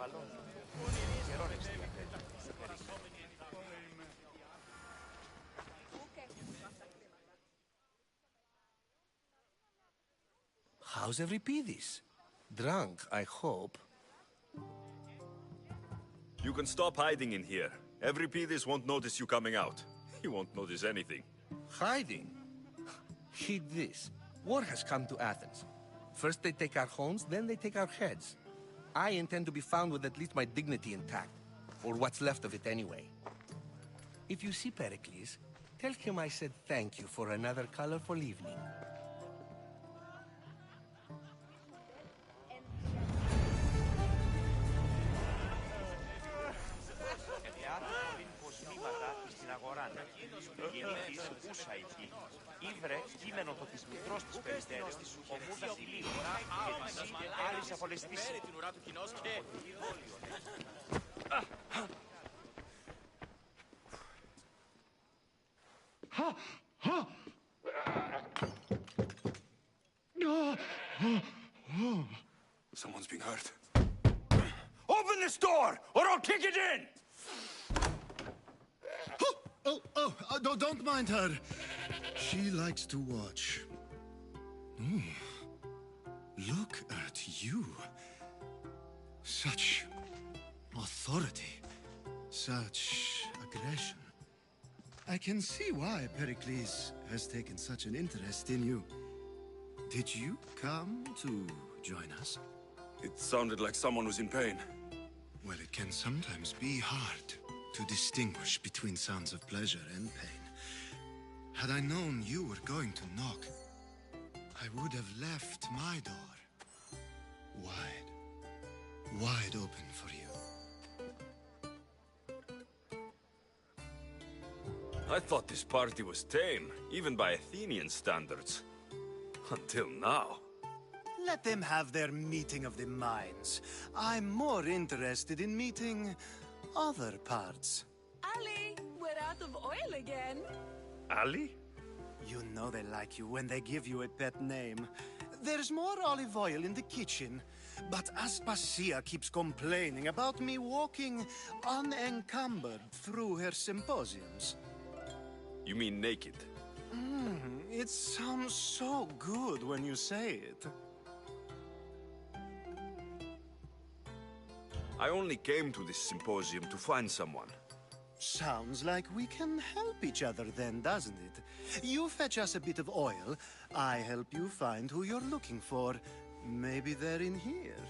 How's Euripides? Drunk, I hope. You can stop hiding in here. Everipedis won't notice you coming out. He won't notice anything. Hiding? Heed this. War has come to Athens. First they take our homes, then they take our heads. I intend to be found with at least my dignity intact. Or what's left of it anyway. If you see Pericles, tell him I said thank you for another colorful evening. Ήβρε κείμενο το της μητρός της περιστέρης, ο Μούδας ηλίου, και της είδε άλλης απολεστήσει. Την ουρά του κοινός και... Someone's being hurt. Open this door, or I'll kick it in! Don't mind her. She likes to watch. Look at you. Such authority. Such aggression. I can see why Pericles has taken such an interest in you. Did you come to join us? It sounded like someone was in pain. Well, it can sometimes be hard to distinguish between sounds of pleasure and pain. Had I known you were going to knock, I would have left my door wide open for you. I thought this party was tame, even by Athenian standards. Until now. Let them have their meeting of the minds. I'm more interested in meeting other parts. Ali, we're out of oil again. Ali? You know they like you when they give you a pet name. There's more olive oil in the kitchen, but Aspasia keeps complaining about me walking unencumbered through her symposiums. You mean naked? It sounds so good when you say it. I only came to this symposium to find someone. Sounds like we can help each other then, doesn't it? You fetch us a bit of oil, I help you find who you're looking for. Maybe they're in here.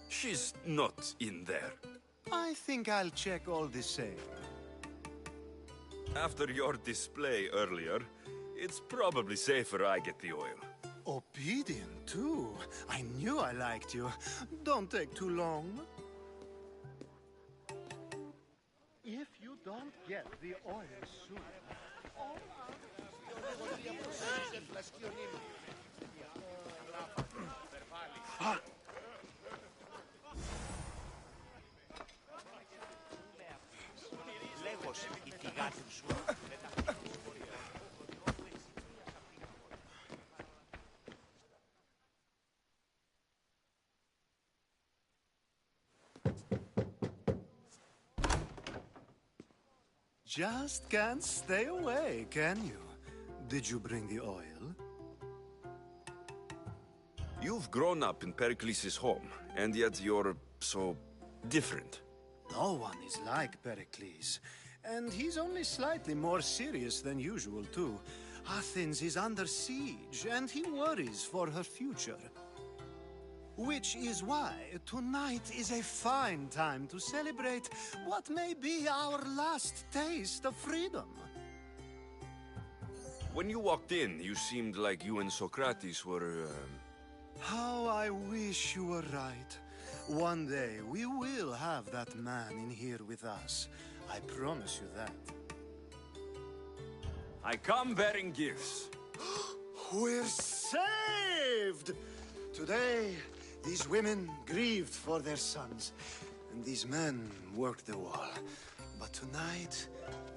She's not in there. I think I'll check all the same. After your display earlier, it's probably safer I get the oil. Obedient, too. I knew I liked you. Don't take too long. If you don't get the oil soon... Λέγος, η θυγάτην σου. Just can't stay away, can you? Did you bring the oil? You've grown up in Pericles' home, and yet you're so different. No one is like Pericles. And he's only slightly more serious than usual, too. Athens is under siege, and he worries for her future. Which is why tonight is a fine time to celebrate what may be our last taste of freedom. When you walked in, you seemed like you and Socrates were... How I wish you were right. One day we will have that man in here with us. I promise you that. I come bearing gifts. We're saved! Today, these women grieved for their sons, and these men worked the wall. But tonight,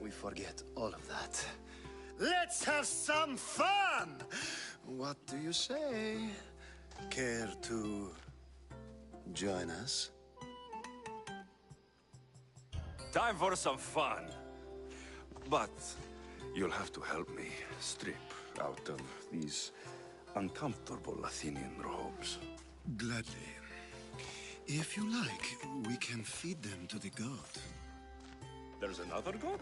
we forget all of that. Let's have some fun! What do you say? Care to join us? Time for some fun. But you'll have to help me strip out of these uncomfortable Athenian robes. Gladly. If you like, we can feed them to the god. There's another god?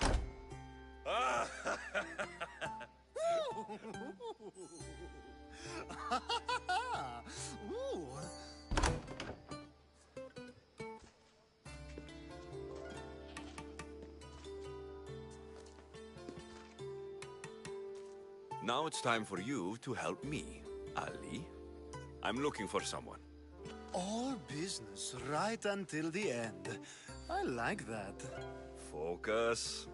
Ooh. Now it's time for you to help me, Ali. I'm looking for someone. All business right until the end. I like that. Focus.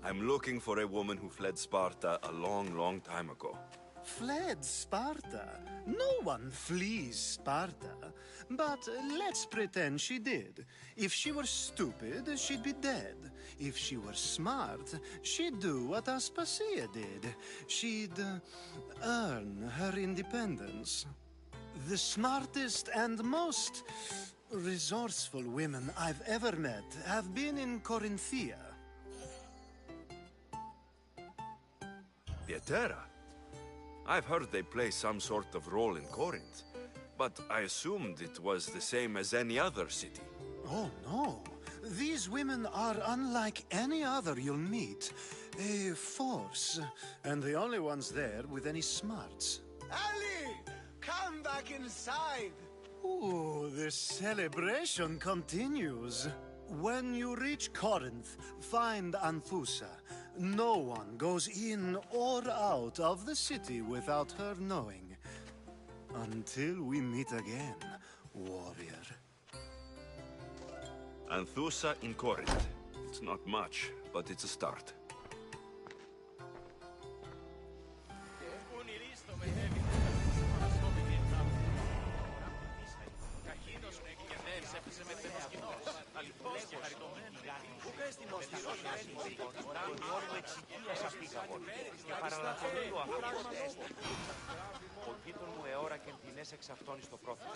I'm looking for a woman who fled Sparta a long, long time ago. Fled Sparta? No one flees Sparta. But let's pretend she did. If she were stupid, she'd be dead. If she were smart, she'd do what Aspasia did. She'd earn her independence. The smartest and most resourceful women I've ever met have been in Corinthia. Pietera? I've heard they play some sort of role in Corinth, but I assumed it was the same as any other city. Oh, no. These women are unlike any other you'll meet. A force, and the only ones there with any smarts. Ali! Come back inside! Ooh, the celebration continues. When you reach Corinth, find Anthusa. No one goes in or out of the city without her knowing. Until we meet again, warrior. Anthusa in Corinth. It's not much, but it's a start. Ο γείτον μου αιώρα και εντυνές εξ αυτών εις το πρόθυμο.